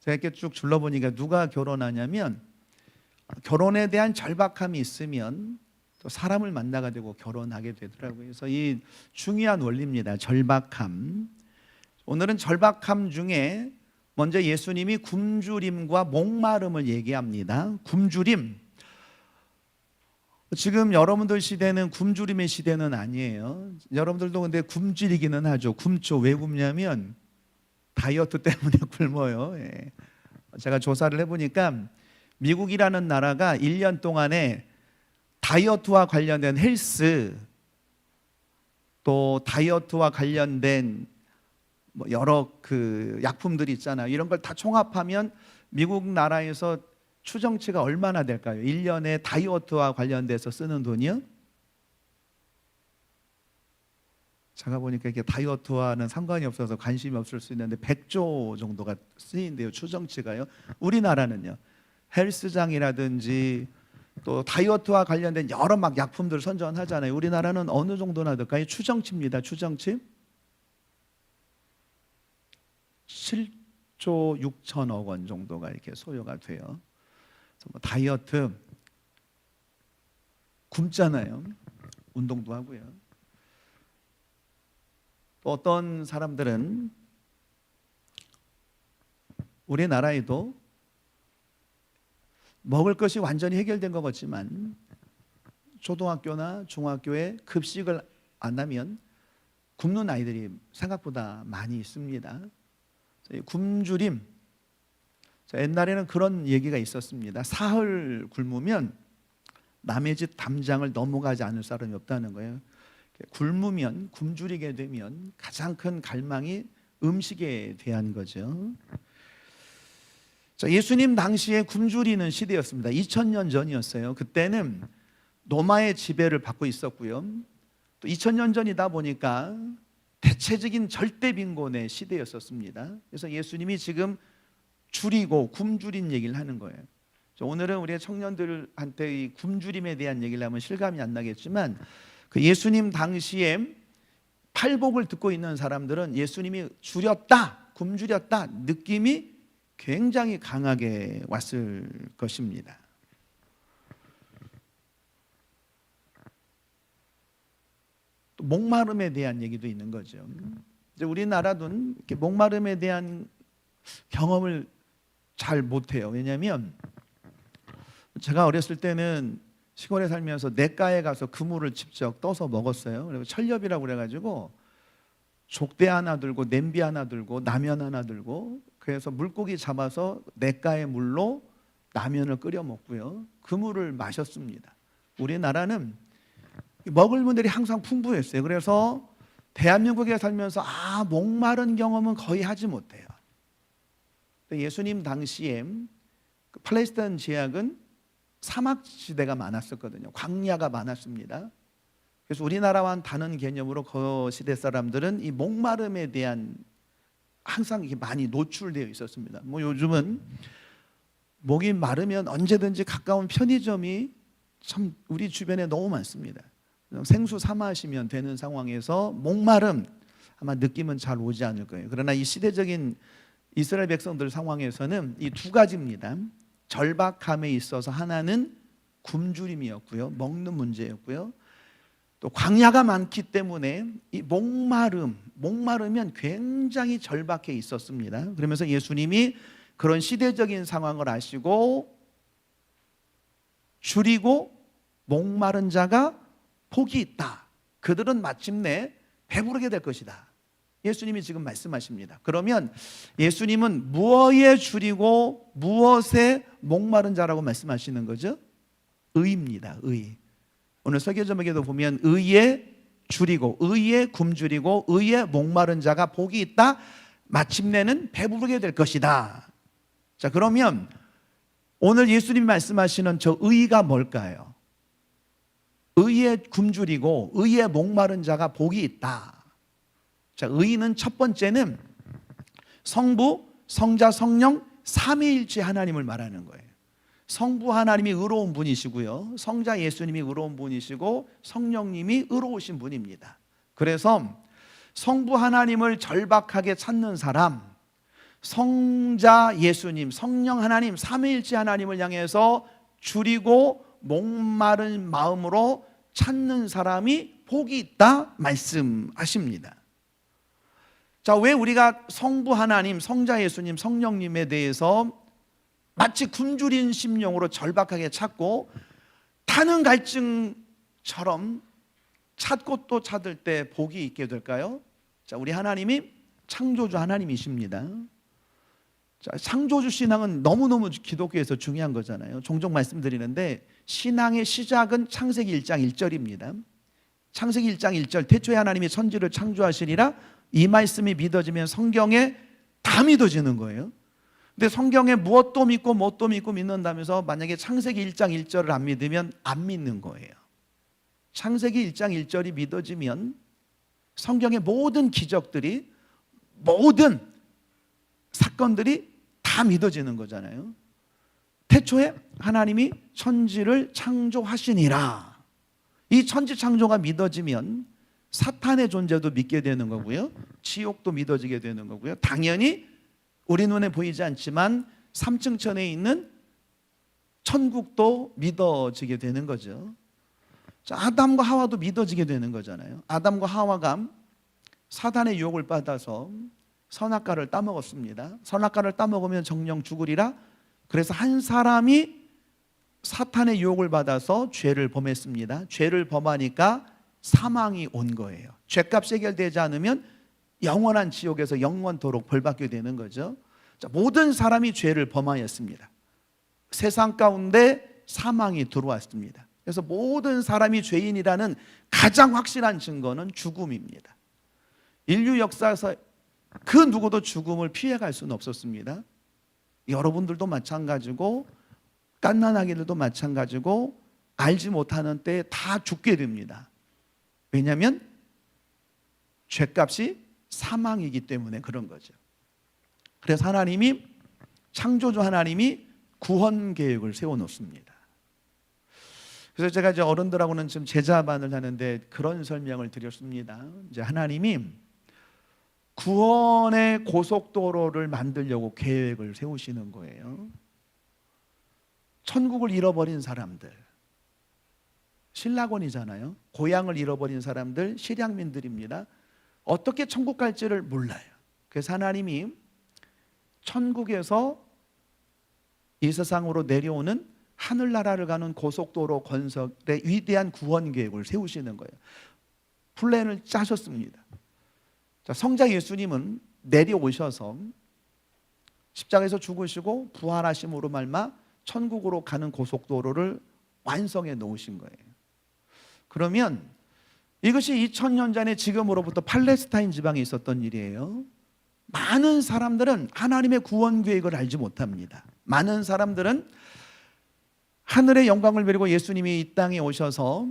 S5: 제가 이렇게 쭉 둘러보니까 누가 결혼하냐면, 결혼에 대한 절박함이 있으면 또 사람을 만나게 되고 결혼하게 되더라고요. 그래서 이 중요한 원리입니다. 절박함. 오늘은 절박함 중에 먼저 예수님이 굶주림과 목마름을 얘기합니다. 굶주림. 지금 여러분들 시대는 굶주림의 시대는 아니에요. 여러분들도 근데 굶주리기는 하죠. 굶죠. 왜 굶냐면 다이어트 때문에 굶어요. 예. 제가 조사를 해보니까 미국이라는 나라가 1년 동안에 다이어트와 관련된 헬스, 또 다이어트와 관련된 뭐 여러 그 약품들이 있잖아요. 이런 걸 다 총합하면 미국 나라에서 추정치가 얼마나 될까요? 1년에 다이어트와 관련돼서 쓰는 돈이요? 제가 보니까 이게 다이어트와는 상관이 없어서 관심이 없을 수 있는데 100조 정도가 쓰인대요. 추정치가요. 우리나라는요. 헬스장이라든지 또 다이어트와 관련된 여러 막 약품들 선전하잖아요. 우리나라는 어느 정도나 될까요? 추정치입니다. 추정치 7조 6천억 원 정도가 이렇게 소요가 돼요. 그래서 뭐 다이어트 굶잖아요. 운동도 하고요. 또 어떤 사람들은 우리나라에도 먹을 것이 완전히 해결된 것 같지만 초등학교나 중학교에 급식을 안 하면 굶는 아이들이 생각보다 많이 있습니다. 굶주림, 옛날에는 그런 얘기가 있었습니다. 사흘 굶으면 남의 집 담장을 넘어가지 않을 사람이 없다는 거예요. 굶으면, 굶주리게 되면 가장 큰 갈망이 음식에 대한 거죠. 예수님 당시에 굶주리는 시대였습니다. 2000년 전이었어요. 그때는 로마의 지배를 받고 있었고요. 또 2000년 전이다 보니까 대체적인 절대 빈곤의 시대였었습니다. 그래서 예수님이 지금 줄이고 굶주린 얘기를 하는 거예요. 오늘은 우리 청년들한테 이 굶주림에 대한 얘기를 하면 실감이 안 나겠지만 그 예수님 당시에 팔복을 듣고 있는 사람들은 예수님이 줄였다, 굶주렸다 느낌이 굉장히 강하게 왔을 것입니다. 또 목마름에 대한 얘기도 있는 거죠. 이제 우리나라도 이렇게 목마름에 대한 경험을 잘 못해요. 왜냐하면 제가 어렸을 때는 시골에 살면서 냇가에 가서 그물을 직접 떠서 먹었어요. 그리고 철렵이라고 그래가지고 족대 하나 들고 냄비 하나 들고 라면 하나 들고 그래서 물고기 잡아서 냇가의 물로 라면을 끓여 먹고요. 그물을 마셨습니다. 우리나라는 먹을 물들이 항상 풍부했어요. 그래서 대한민국에 살면서 목마른 경험은 거의 하지 못해요. 예수님 당시에 팔레스타인 지역은 사막 지대가 많았었거든요. 광야가 많았습니다. 그래서 우리나라와는 다른 개념으로 그 시대 사람들은 이 목마름에 대한 항상 이게 많이 노출되어 있었습니다. 뭐 요즘은 목이 마르면 언제든지 가까운 편의점이 참 우리 주변에 너무 많습니다. 생수 사 마시면 되는 상황에서 목마름 아마 느낌은 잘 오지 않을 거예요. 그러나 이 시대적인 이스라엘 백성들 상황에서는 이 두 가지입니다. 절박함에 있어서 하나는 굶주림이었고요. 먹는 문제였고요. 또 광야가 많기 때문에 이 목마르면 굉장히 절박해 있었습니다. 그러면서 예수님이 그런 시대적인 상황을 아시고 줄이고 목마른 자가 복이 있다. 그들은 마침내 배부르게 될 것이다. 예수님이 지금 말씀하십니다. 그러면 예수님은 무엇에 줄이고 무엇에 목마른 자라고 말씀하시는 거죠? 의입니다. 의. 오늘 설교 제목에도 보면 의에 줄이고 의에 굶주리고 의에 목마른 자가 복이 있다. 마침내는 배부르게 될 것이다. 자, 그러면 오늘 예수님이 말씀하시는 저 의가 뭘까요? 의에 굶주리고 의에 목마른 자가 복이 있다. 자, 의는 첫 번째는 성부, 성자, 성령 삼위일체 하나님을 말하는 거예요. 성부 하나님이 의로운 분이시고요. 성자 예수님이 의로운 분이시고 성령님이 의로우신 분입니다. 그래서 성부 하나님을 절박하게 찾는 사람, 성자 예수님, 성령 하나님, 삼위일체 하나님을 향해서 줄이고 목마른 마음으로 찾는 사람이 복이 있다 말씀하십니다. 자, 왜 우리가 성부 하나님, 성자 예수님, 성령님에 대해서 마치 굶주린 심령으로 절박하게 찾고 타는 갈증처럼 찾고 또 찾을 때 복이 있게 될까요? 자, 우리 하나님이 창조주 하나님이십니다. 자, 창조주 신앙은 너무너무 기독교에서 중요한 거잖아요. 종종 말씀드리는데 신앙의 시작은 창세기 1장 1절입니다. 창세기 1장 1절 태초에 하나님이 천지를 창조하시니라 이 말씀이 믿어지면 성경에 다 믿어지는 거예요. 근데 성경에 무엇도 믿고 무엇도 믿고 믿는다면서 만약에 창세기 1장 1절을 안 믿으면 안 믿는 거예요. 창세기 1장 1절이 믿어지면 성경의 모든 기적들이, 모든 사건들이 다 믿어지는 거잖아요. 태초에 하나님이 천지를 창조하시니라. 이 천지 창조가 믿어지면 사탄의 존재도 믿게 되는 거고요, 지옥도 믿어지게 되는 거고요, 당연히 우리 눈에 보이지 않지만 3층 천에 있는 천국도 믿어지게 되는 거죠. 자, 아담과 하와도 믿어지게 되는 거잖아요. 아담과 하와가 사탄의 유혹을 받아서 선악과를 따먹었습니다. 선악과를 따먹으면 정령 죽으리라. 그래서 한 사람이 사탄의 유혹을 받아서 죄를 범했습니다. 죄를 범하니까 사망이 온 거예요. 죄값이 해결되지 않으면 영원한 지옥에서 영원토록 벌받게 되는 거죠. 자, 모든 사람이 죄를 범하였습니다. 세상 가운데 사망이 들어왔습니다. 그래서 모든 사람이 죄인이라는 가장 확실한 증거는 죽음입니다. 인류 역사에서 그 누구도 죽음을 피해갈 수는 없었습니다. 여러분들도 마찬가지고 갓난아기들도 마찬가지고 알지 못하는 때에 다 죽게 됩니다. 왜냐하면 죄값이 사망이기 때문에 그런 거죠. 그래서 하나님이, 창조주 하나님이 구원 계획을 세워놓습니다. 그래서 제가 이제 어른들하고는 지금 제자반을 하는데 그런 설명을 드렸습니다. 이제 하나님이 구원의 고속도로를 만들려고 계획을 세우시는 거예요. 천국을 잃어버린 사람들, 신라곤이잖아요. 고향을 잃어버린 사람들, 실향민들입니다. 어떻게 천국 갈지를 몰라요. 그래서 하나님이 천국에서 이 세상으로 내려오는 하늘나라를 가는 고속도로 건설의 위대한 구원 계획을 세우시는 거예요. 플랜을 짜셨습니다. 자, 성자 예수님은 내려오셔서 십자가에서 죽으시고 부활하심으로 말미암아 천국으로 가는 고속도로를 완성해 놓으신 거예요. 그러면 이것이 2000년 전에 지금으로부터 팔레스타인 지방에 있었던 일이에요. 많은 사람들은 하나님의 구원 계획을 알지 못합니다. 많은 사람들은 하늘의 영광을 베리고 예수님이 이 땅에 오셔서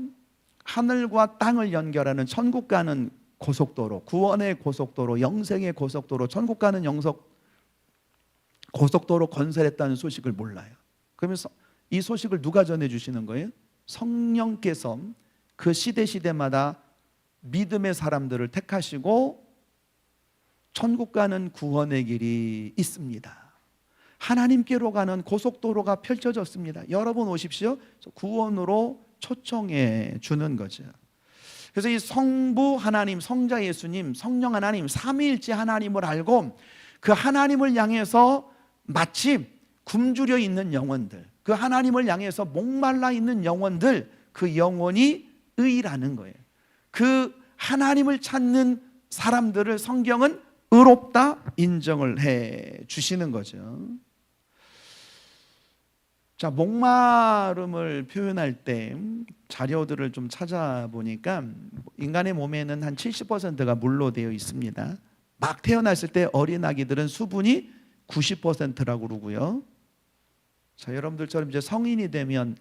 S5: 하늘과 땅을 연결하는 천국 가는 고속도로, 구원의 고속도로, 영생의 고속도로, 천국 가는 고속도로 건설했다는 소식을 몰라요. 그러면서 이 소식을 누가 전해주시는 거예요? 성령께서 그 시대마다 믿음의 사람들을 택하시고 천국 가는 구원의 길이 있습니다. 하나님께로 가는 고속도로가 펼쳐졌습니다. 여러분 오십시오. 구원으로 초청해 주는 거죠. 그래서 이 성부 하나님, 성자 예수님, 성령 하나님, 삼위일체 하나님을 알고 그 하나님을 향해서 마치 굶주려 있는 영혼들, 그 하나님을 향해서 목말라 있는 영혼들, 그 영혼이 의라는 거예요. 그 하나님을 찾는 사람들을 성경은 의롭다 인정을 해 주시는 거죠. 자, 목마름을 표현할 때 자료들을 좀 찾아보니까 인간의 몸에는 한 70%가 물로 되어 있습니다. 막 태어났을 때 어린 아기들은 수분이 90%라고 그러고요. 자, 여러분들처럼 이제 성인이 되면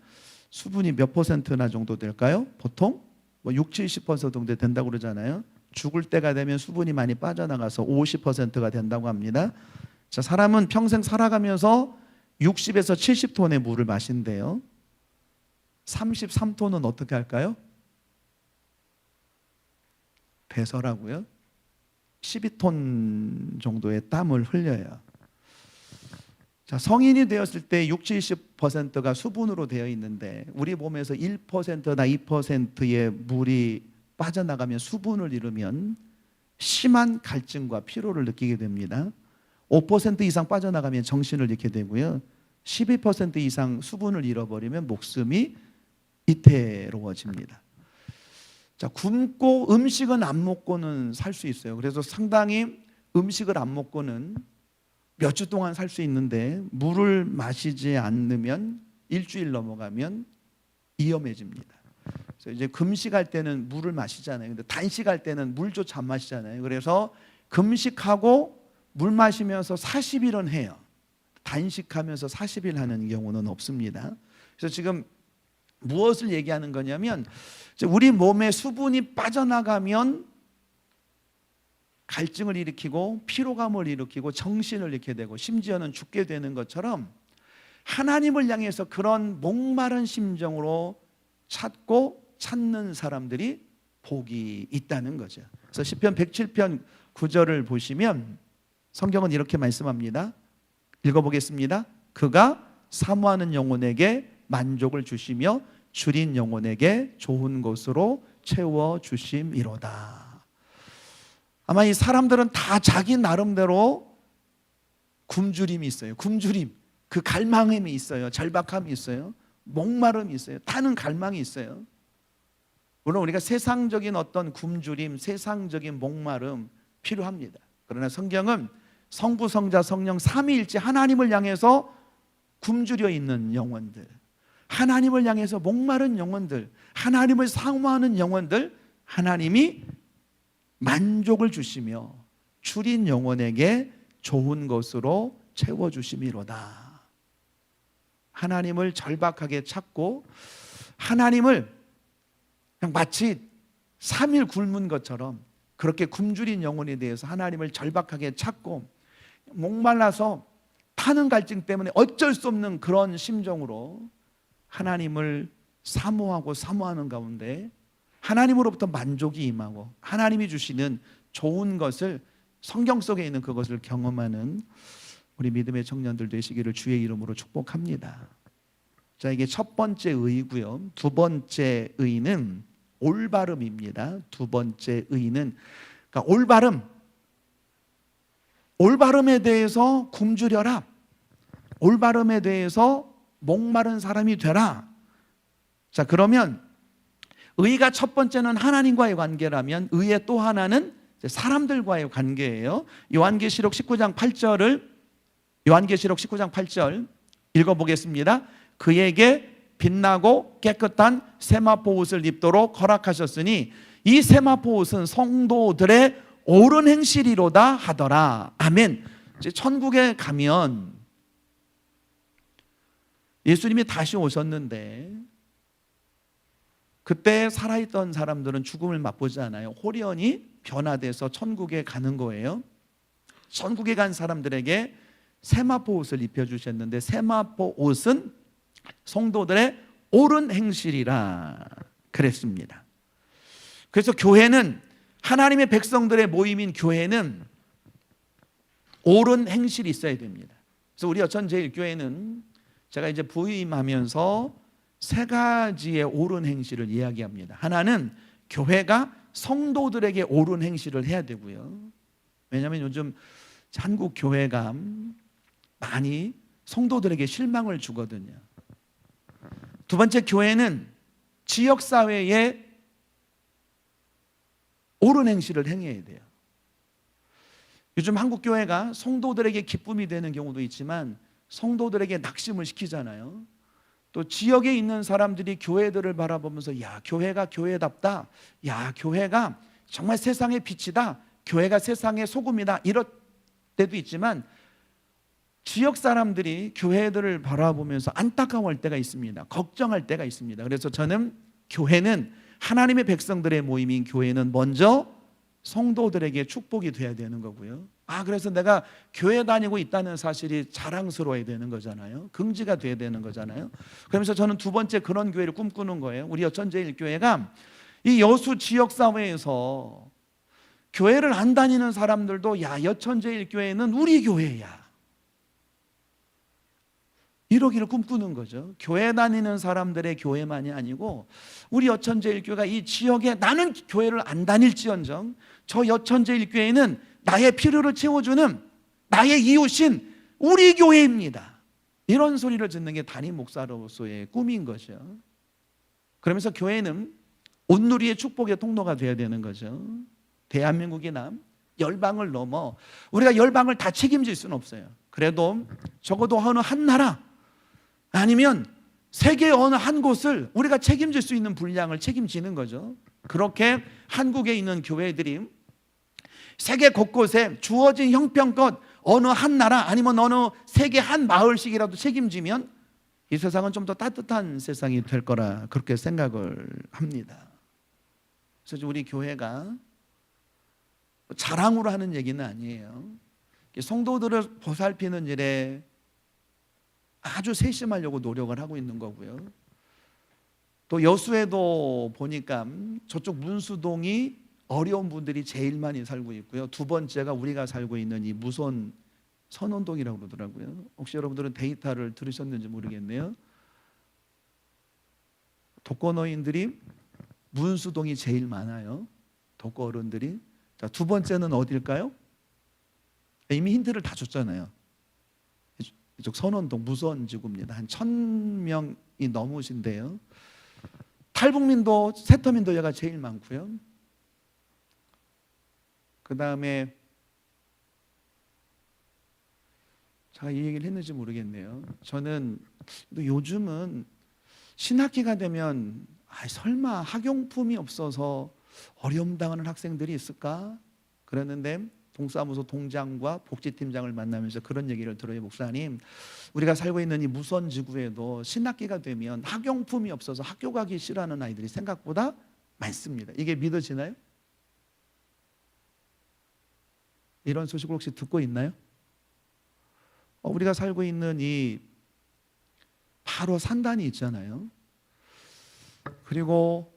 S5: 수분이 몇 퍼센트나 정도 될까요? 보통 뭐 60-70% 정도 된다고 그러잖아요. 죽을 때가 되면 수분이 많이 빠져나가서 50%가 된다고 합니다. 자, 사람은 평생 살아가면서 60에서 70톤의 물을 마신대요. 33톤은 어떻게 할까요? 배설하고요. 12톤 정도의 땀을 흘려요. 자, 성인이 되었을 때 60-70%가 수분으로 되어 있는데 우리 몸에서 1%나 2%의 물이 빠져나가면, 수분을 잃으면 심한 갈증과 피로를 느끼게 됩니다. 5% 이상 빠져나가면 정신을 잃게 되고요. 12% 이상 수분을 잃어버리면 목숨이 위태로워집니다. 자, 굶고 음식은 안 먹고는 살 수 있어요. 그래서 상당히 음식을 안 먹고는 몇 주 동안 살 수 있는데 물을 마시지 않으면 일주일 넘어가면 위험해집니다. 그래서 이제 금식할 때는 물을 마시잖아요. 근데 단식할 때는 물조차 안 마시잖아요. 그래서 금식하고 물 마시면서 40일은 해요. 단식하면서 40일 하는 경우는 없습니다. 그래서 지금 무엇을 얘기하는 거냐면 우리 몸에 수분이 빠져나가면 갈증을 일으키고 피로감을 일으키고 정신을 잃게 되고 심지어는 죽게 되는 것처럼 하나님을 향해서 그런 목마른 심정으로 찾는 사람들이 복이 있다는 거죠. 그래서 시편 107편 9절을 보시면 성경은 이렇게 말씀합니다. 읽어보겠습니다. 그가 사모하는 영혼에게 만족을 주시며 줄인 영혼에게 좋은 것으로 채워주심이로다. 아마 이 사람들은 다 자기 나름대로 굶주림이 있어요. 굶주림, 그 갈망함이 있어요. 절박함이 있어요. 목마름이 있어요. 타는 갈망이 있어요. 물론 우리가 세상적인 어떤 굶주림, 세상적인 목마름 필요합니다. 그러나 성경은 성부, 성자, 성령 삼위일체 하나님을 향해서 굶주려 있는 영혼들, 하나님을 향해서 목마른 영혼들, 하나님을 사모하는 영혼들, 하나님이 만족을 주시며 줄인 영혼에게 좋은 것으로 채워주심이로다. 하나님을 절박하게 찾고 하나님을 그냥 마치 3일 굶은 것처럼 그렇게 굶주린 영혼에 대해서 하나님을 절박하게 찾고 목말라서 타는 갈증 때문에 어쩔 수 없는 그런 심정으로 하나님을 사모하는 가운데 하나님으로부터 만족이 임하고 하나님이 주시는 좋은 것을 성경 속에 있는 그것을 경험하는 우리 믿음의 청년들 되시기를 주의 이름으로 축복합니다. 자, 이게 첫 번째 의고요. 두 번째 의는 올바름입니다. 두 번째 의는 그러니까 올바름에 대해서 굶주려라. 올바름에 대해서 목마른 사람이 되라. 자, 그러면 의가 첫 번째는 하나님과의 관계라면 의의 또 하나는 사람들과의 관계예요. 요한계시록 19장 8절 읽어보겠습니다. 그에게 빛나고 깨끗한 세마포 옷을 입도록 허락하셨으니 이 세마포 옷은 성도들의 옳은 행실이로다 하더라. 아멘. 이제 천국에 가면 예수님이 다시 오셨는데 그때 살아있던 사람들은 죽음을 맛보지 않아요. 홀연히 변화돼서 천국에 가는 거예요. 천국에 간 사람들에게 세마포 옷을 입혀주셨는데 세마포 옷은 성도들의 옳은 행실이라 그랬습니다. 그래서 교회는 하나님의 백성들의 모임인 교회는 옳은 행실이 있어야 됩니다. 그래서 우리 여천제일교회는 제가 이제 부임하면서 세 가지의 옳은 행실을 이야기합니다. 하나는 교회가 성도들에게 옳은 행실을 해야 되고요. 왜냐하면 요즘 한국 교회가 많이 성도들에게 실망을 주거든요. 두 번째, 교회는 지역사회에 옳은 행실을 행해야 돼요. 요즘 한국 교회가 성도들에게 기쁨이 되는 경우도 있지만 성도들에게 낙심을 시키잖아요. 또 지역에 있는 사람들이 교회들을 바라보면서 야, 교회가 교회답다. 야, 교회가 정말 세상의 빛이다. 교회가 세상의 소금이다. 이럴 때도 있지만 지역 사람들이 교회들을 바라보면서 안타까워할 때가 있습니다. 걱정할 때가 있습니다. 그래서 저는 교회는 하나님의 백성들의 모임인 교회는 먼저 성도들에게 축복이 돼야 되는 거고요. 그래서 내가 교회 다니고 있다는 사실이 자랑스러워야 되는 거잖아요. 긍지가 돼야 되는 거잖아요. 그러면서 저는 두 번째 그런 교회를 꿈꾸는 거예요. 우리 여천제일교회가 이 여수 지역사회에서 교회를 안 다니는 사람들도 야, 여천제일교회는 우리 교회야, 이러기를 꿈꾸는 거죠. 교회 다니는 사람들의 교회만이 아니고 우리 여천제일교회가 이 지역에 나는 교회를 안 다닐지언정 저 여천제일교회는 나의 필요를 채워주는 나의 이웃인 우리 교회입니다. 이런 소리를 듣는 게 담임 목사로서의 꿈인 거죠. 그러면서 교회는 온누리의 축복의 통로가 되어야 되는 거죠. 대한민국이나 열방을 넘어 우리가 열방을 다 책임질 수는 없어요. 그래도 적어도 어느 한 나라 아니면 세계 어느 한 곳을 우리가 책임질 수 있는 분량을 책임지는 거죠. 그렇게 한국에 있는 교회들이 세계 곳곳에 주어진 형편껏 어느 한 나라 아니면 어느 세계 한 마을씩이라도 책임지면 이 세상은 좀 더 따뜻한 세상이 될 거라 그렇게 생각을 합니다. 그래서 우리 교회가 자랑으로 하는 얘기는 아니에요. 성도들을 보살피는 일에 아주 세심하려고 노력을 하고 있는 거고요. 또 여수에도 보니까 저쪽 문수동이 어려운 분들이 제일 많이 살고 있고요. 두 번째가 우리가 살고 있는 이 무선 선원동이라고 그러더라고요. 혹시 여러분들은 데이터를 들으셨는지 모르겠네요. 독거노인들이 문수동이 제일 많아요. 독거 어른들이. 자, 두 번째는 어딜까요? 이미 힌트를 다 줬잖아요. 이쪽 선원동 무선지구입니다. 한 1,000명이 넘으신데요. 탈북민도 세터민도 얘가 제일 많고요. 그 다음에 제가 이 얘기를 했는지 모르겠네요. 저는 요즘은 신학기가 되면 설마 학용품이 없어서 어려움 당하는 학생들이 있을까? 그랬는데 동사무소 동장과 복지팀장을 만나면서 그런 얘기를 들어요. 목사님, 우리가 살고 있는 이 무선지구에도 신학기가 되면 학용품이 없어서 학교 가기 싫어하는 아이들이 생각보다 많습니다. 이게 믿어지나요? 이런 소식을 혹시 듣고 있나요? 우리가 살고 있는 이 바로 산단이 있잖아요. 그리고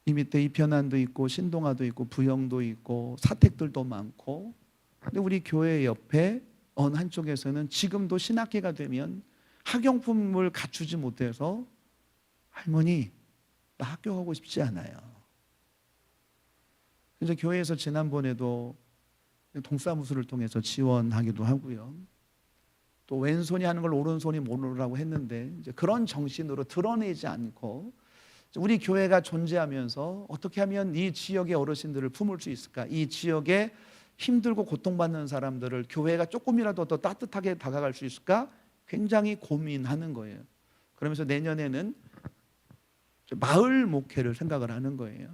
S5: 이 밑에 이편안도 있고 신동아도 있고 부영도 있고 사택들도 많고, 근데 우리 교회 옆에 어느 한쪽에서는 지금도 신학기가 되면 학용품을 갖추지 못해서 할머니 나 학교 가고 싶지 않아요. 그래서 교회에서 지난번에도 동사무소를 통해서 지원하기도 하고요. 또 왼손이 하는 걸 오른손이 모르라고 했는데 이제 그런 정신으로 드러내지 않고 우리 교회가 존재하면서 어떻게 하면 이 지역의 어르신들을 품을 수 있을까? 이 지역에 힘들고 고통받는 사람들을 교회가 조금이라도 더 따뜻하게 다가갈 수 있을까? 굉장히 고민하는 거예요. 그러면서 내년에는 마을 목회를 생각을 하는 거예요.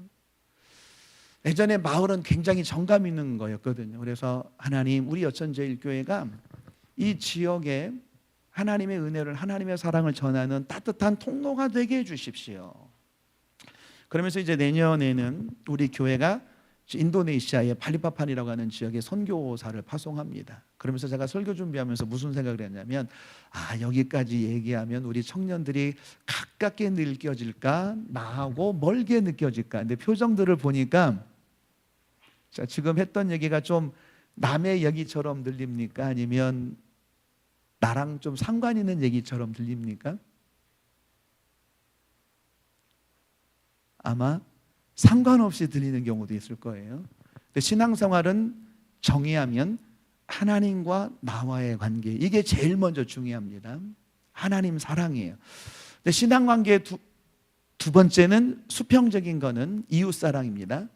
S5: 예전에 마을은 굉장히 정감 있는 거였거든요. 그래서 하나님, 우리 여천제일교회가 이 지역에 하나님의 은혜를, 하나님의 사랑을 전하는 따뜻한 통로가 되게 해주십시오. 그러면서 이제 내년에는 우리 교회가 인도네시아의 발리파판이라고 하는 지역에 선교사를 파송합니다. 그러면서 제가 설교 준비하면서 무슨 생각을 했냐면, 여기까지 얘기하면 우리 청년들이 가깝게 느껴질까, 나하고 멀게 느껴질까. 근데 표정들을 보니까 자, 지금 했던 얘기가 좀 남의 얘기처럼 들립니까? 아니면 나랑 좀 상관 있는 얘기처럼 들립니까? 아마 상관없이 들리는 경우도 있을 거예요. 근데 신앙생활은 정의하면 하나님과 나와의 관계, 이게 제일 먼저 중요합니다. 하나님 사랑이에요. 근데 신앙관계의 두 번째는 수평적인 거는 이웃사랑입니다.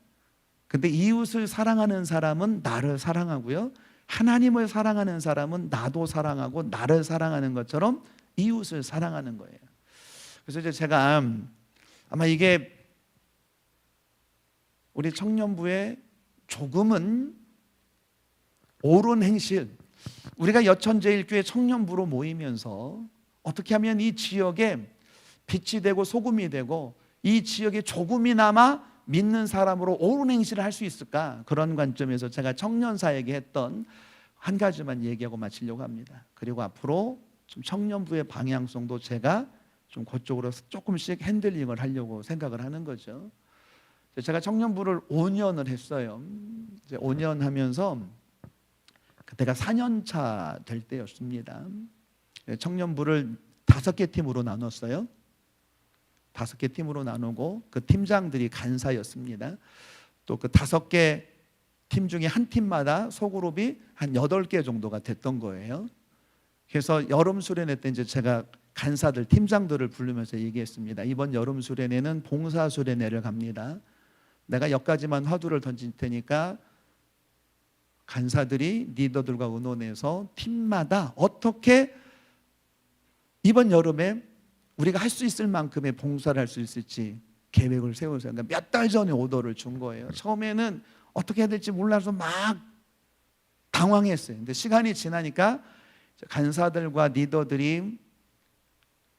S5: 근데 이웃을 사랑하는 사람은 나를 사랑하고요, 하나님을 사랑하는 사람은 나도 사랑하고 나를 사랑하는 것처럼 이웃을 사랑하는 거예요. 그래서 이제 제가 아마 이게 우리 청년부에 조금은 옳은 행실, 우리가 여천제일교회 청년부로 모이면서 어떻게 하면 이 지역에 빛이 되고 소금이 되고 이 지역에 조금이나마 믿는 사람으로 옳은 행실을 할 수 있을까? 그런 관점에서 제가 청년사에게 했던 한 가지만 얘기하고 마치려고 합니다. 그리고 앞으로 좀 청년부의 방향성도 제가 좀 그쪽으로 조금씩 핸들링을 하려고 생각을 하는 거죠. 제가 청년부를 5년을 했어요. 이제 5년 하면서 그때가 4년 차 될 때였습니다. 청년부를 5개 팀으로 나눴어요. 5개 팀으로 나누고 그 팀장들이 간사였습니다. 또 그 5개 팀 중에 한 팀마다 소그룹이 한 8개 정도가 됐던 거예요. 그래서 여름 수련회 때 이제 제가 간사들, 팀장들을 부르면서 얘기했습니다. 이번 여름 수련회는 봉사 수련회를 갑니다. 내가 여기까지만 화두를 던질 테니까 간사들이 리더들과 의논해서 팀마다 어떻게 이번 여름에 우리가 할 수 있을 만큼의 봉사를 할 수 있을지 계획을 세워서 몇 달 전에 오더를 준 거예요. 처음에는 어떻게 해야 될지 몰라서 막 당황했어요. 근데 시간이 지나니까 간사들과 리더들이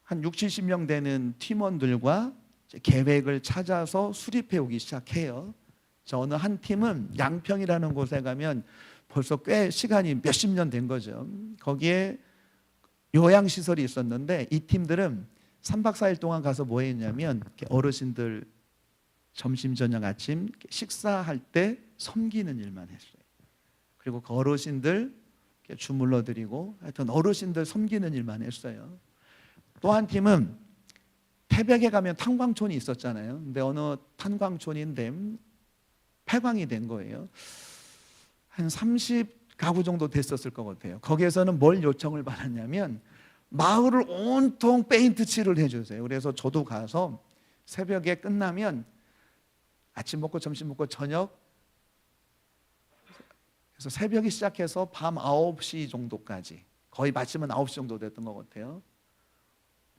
S5: 한 60, 70명 되는 팀원들과 계획을 찾아서 수립해 오기 시작해요. 어느 한 팀은 양평이라는 곳에 가면 벌써 꽤 시간이 몇십 년 된 거죠. 거기에 요양시설이 있었는데 이 팀들은 3박 4일 동안 가서 뭐 했냐면 어르신들 점심, 저녁, 아침 식사할 때 섬기는 일만 했어요. 그리고 그 어르신들 주물러 드리고 하여튼 어르신들 섬기는 일만 했어요. 또 한 팀은 태백에 가면 탄광촌이 있었잖아요. 근데 어느 탄광촌인데 폐광이 된 거예요. 한 30가구 정도 됐었을 것 같아요. 거기에서는 뭘 요청을 받았냐면 마을을 온통 페인트 칠을 해주세요. 그래서 저도 가서 새벽에 끝나면 아침 먹고 점심 먹고 저녁, 그래서 새벽에 시작해서 밤 9시 정도까지, 거의 마치면 9시 정도 됐던 것 같아요.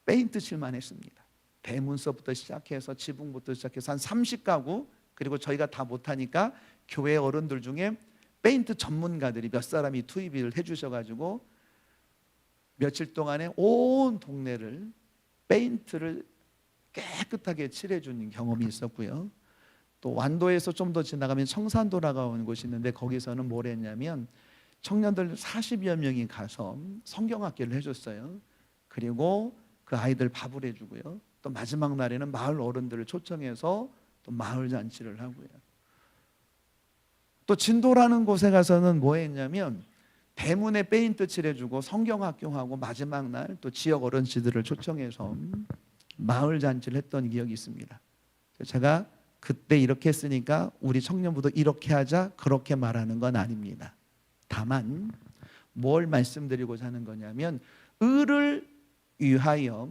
S5: 페인트 칠만 했습니다. 대문서부터 시작해서 지붕부터 시작해서 한 30가구, 그리고 저희가 다 못하니까 교회 어른들 중에 페인트 전문가들이 몇 사람이 투입을 해주셔가지고 며칠 동안에 온 동네를 페인트를 깨끗하게 칠해주는 경험이 있었고요. 또 완도에서 좀 더 지나가면 청산도라고 하는 곳이 있는데 거기서는 뭘 했냐면 청년들 40여 명이 가서 성경학교를 해줬어요. 그리고 그 아이들 밥을 해주고요. 또 마지막 날에는 마을 어른들을 초청해서 또 마을 잔치를 하고요. 또 진도라는 곳에 가서는 뭐 했냐면 대문에 페인트 칠해주고 성경학교하고 마지막 날 또 지역 어른들을 초청해서 마을 잔치를 했던 기억이 있습니다. 제가 그때 이렇게 했으니까 우리 청년부도 이렇게 하자 그렇게 말하는 건 아닙니다. 다만 뭘 말씀드리고자 하는 거냐면 의를 위하여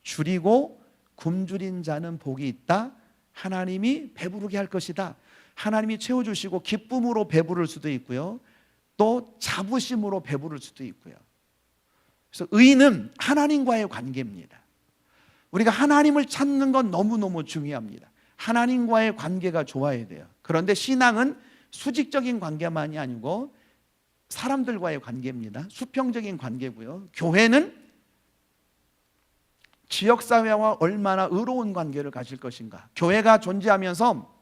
S5: 줄이고 굶주린 자는 복이 있다. 하나님이 배부르게 할 것이다. 하나님이 채워주시고 기쁨으로 배부를 수도 있고요. 또 자부심으로 배부를 수도 있고요. 그래서 의는 하나님과의 관계입니다. 우리가 하나님을 찾는 건 너무너무 중요합니다. 하나님과의 관계가 좋아야 돼요. 그런데 신앙은 수직적인 관계만이 아니고 사람들과의 관계입니다. 수평적인 관계고요. 교회는 지역사회와 얼마나 의로운 관계를 가질 것인가. 교회가 존재하면서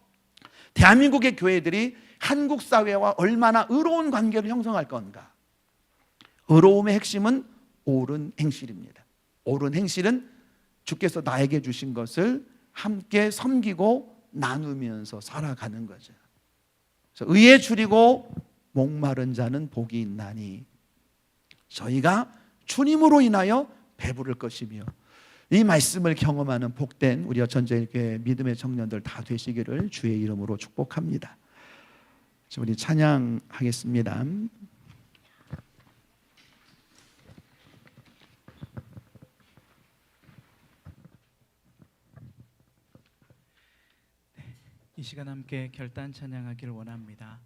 S5: 대한민국의 교회들이 한국 사회와 얼마나 의로운 관계를 형성할 건가. 의로움의 핵심은 옳은 행실입니다. 옳은 행실은 주께서 나에게 주신 것을 함께 섬기고 나누면서 살아가는 거죠. 그래서 의에 줄이고 목마른 자는 복이 있나니 저희가 주님으로 인하여 배부를 것이며 이 말씀을 경험하는 복된 우리 어천제일교회 믿음의 청년들 다 되시기를 주의 이름으로 축복합니다. 우리 찬양하겠습니다.
S9: 이 시간 함께 결단 찬양하기를 원합니다.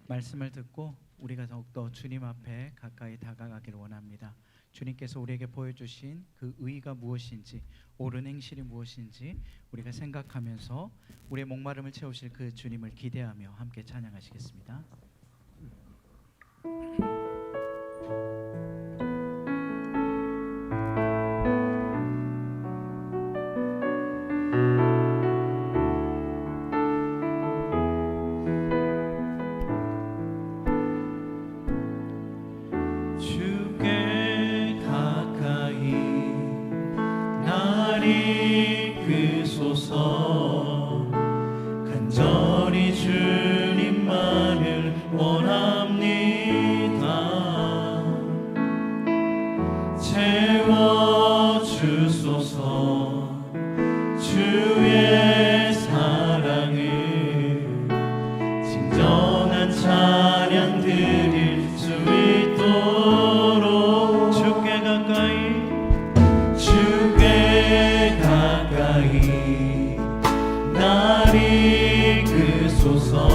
S9: 말씀을 듣고 우리가 더욱더 주님 앞에 가까이 다가가기를 원합니다. 주님께서 우리에게 보여주신 그 의가 무엇인지, 옳은 행실이 무엇인지 우리가 생각하면서 우리의 목마름을 채우실 그 주님을 기대하며 함께 찬양하시겠습니다.
S10: 간절히 주님만을 원합니다. 채워주소서 주의 사랑을 진정한 찬양 드릴 수 있도록 주께 가까이 나를 이끄소서.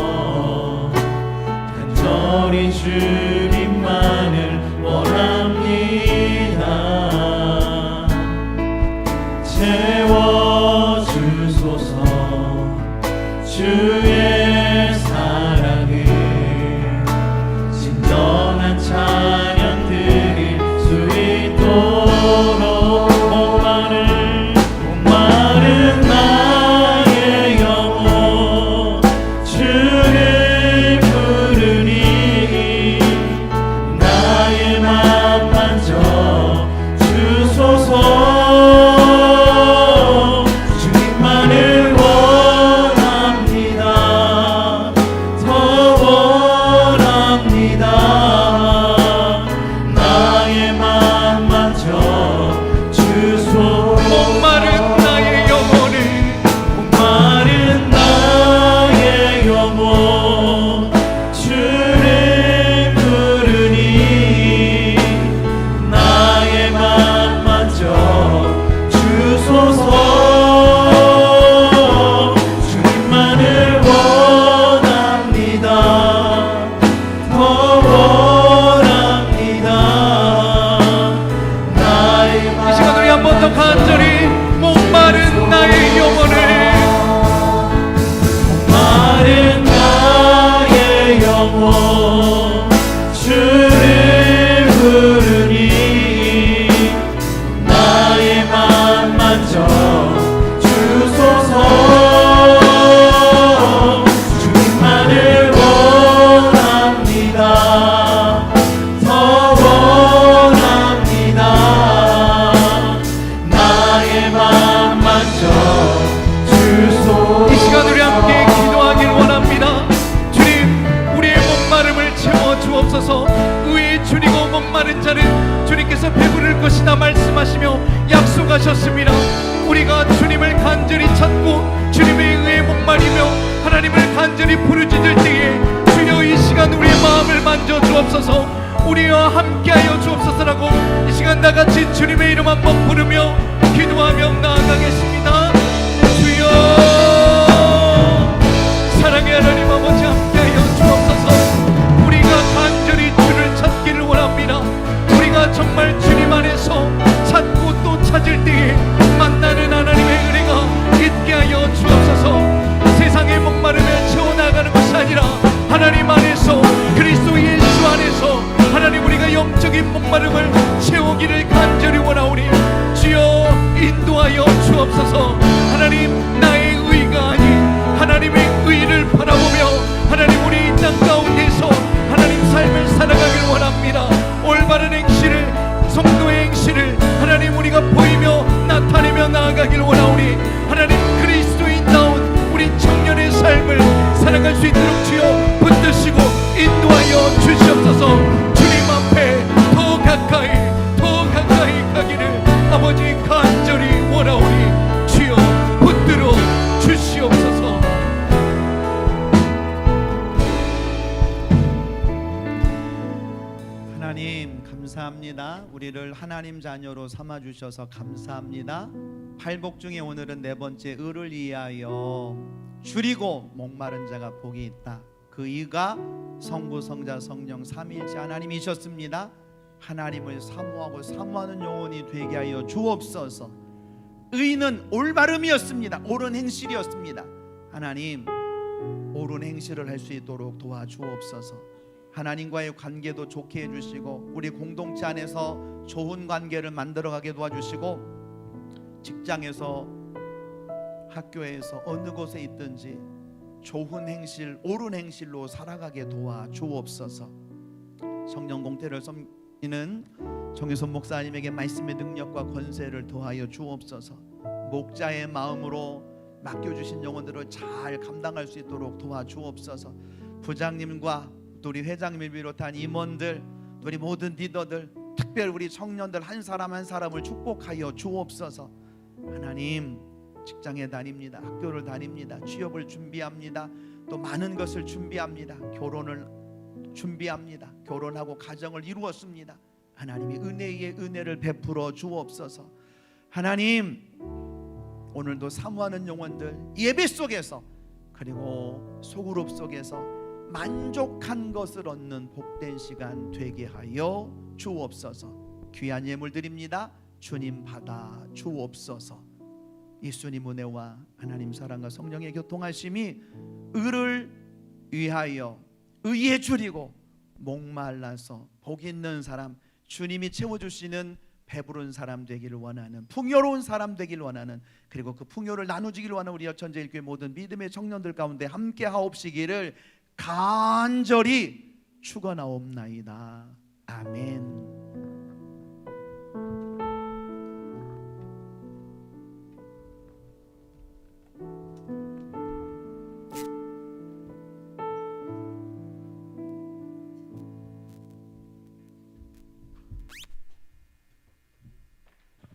S10: 간절히 주님만을 원합니다. 채워주소서 주의 사랑 말씀하셨습니다. 우리가 주님을 간절히 찾고 주님의 은혜에 목마르며 하나님을 간절히 부르짖을 때에 주여 이 시간 우리의 마음을 만져 주옵소서. 우리와 함께하여 주옵소서라고 이 시간 다같이 주님의 이름 한번 부르며 기도하며 나아가겠습니다. 주여 사랑의 하나님 아버지 함께하여 주옵소서. 우리가 간절히 주를 찾기를 원합니다. 우리가 정말 주님 안에서 찾고 또 찾을 때에 만나는 하나님의 은혜가 있게 하여 주옵소서. 세상의 목마름을 채워나가는 것이 아니라 하나님 안에서 그리스도 예수 안에서 하나님 우리가 영적인 목마름을 채우기를 간절히 원하오니 주여 인도하여 주옵소서. 하나님 나의 의가 아닌 하나님의 의를 바라보며 하나님 우리 이 땅 가운데서 하나님 삶을 살아가길 원합니다. 올바른 행실을 성도의 행실을 하나님 우리가 보이며 나타내며 나아가길 원하오니 하나님 그리스도인다운 우리 청년의 삶을 살아갈 수 있도록 주여 붙드시고 인도하여 주시옵소서. 주님 앞에 더 가까이 가기를 아버지 간절히 원하오니 주여 붙들어 주시옵소서.
S5: 하나님 감사합니다. 우리를 하나님 자녀로 삼아주셔서 감사합니다. 팔복 중에 오늘은 네 번째 의를 위하여 줄이고 목마른 자가 복이 있다. 그 이가 성부 성자 성령 삼위일체 하나님이셨습니다. 하나님을 사모하고 사모하는 영혼이 되게 하여 주옵소서. 의는 올바름이었습니다. 옳은 행실이었습니다. 하나님 옳은 행실을 할 수 있도록 도와주옵소서. 하나님과의 관계도 좋게 해주시고 우리 공동체 안에서 좋은 관계를 만들어가게 도와주시고 직장에서 학교에서 어느 곳에 있든지 좋은 행실 옳은 행실로 살아가게 도와주옵소서. 성령 공태를 섬기는 정혜선 목사님에게 말씀의 능력과 권세를 더하여 주옵소서. 목자의 마음으로 맡겨주신 영혼들을 잘 감당할 수 있도록 도와주옵소서. 부장님과 또 우리 회장님을 비롯한 임원들, 우리 모든 리더들, 특별히 우리 청년들 한 사람 한 사람을 축복하여 주옵소서. 하나님 직장에 다닙니다. 학교를 다닙니다. 취업을 준비합니다. 또 많은 것을 준비합니다. 결혼을 준비합니다. 결혼하고 가정을 이루었습니다. 하나님이 은혜의 은혜를 베풀어 주옵소서. 하나님 오늘도 사모하는 영혼들 예배 속에서 그리고 소그룹 속에서 만족한 것을 얻는 복된 시간 되게 하여 주옵소서. 귀한 예물 드립니다. 주님 받아 주옵소서. 예수님 은혜와 하나님 사랑과 성령의 교통하심이 의를 위하여 의에 줄이고 목말라서 복 있는 사람, 주님이 채워주시는 배부른 사람 되기를 원하는, 풍요로운 사람 되기를 원하는, 그리고 그 풍요를 나누기를 원하는 우리 여천제일교회 모든 믿음의 청년들 가운데 함께 하옵시기를 간절히 축원하옵나이다. 아멘.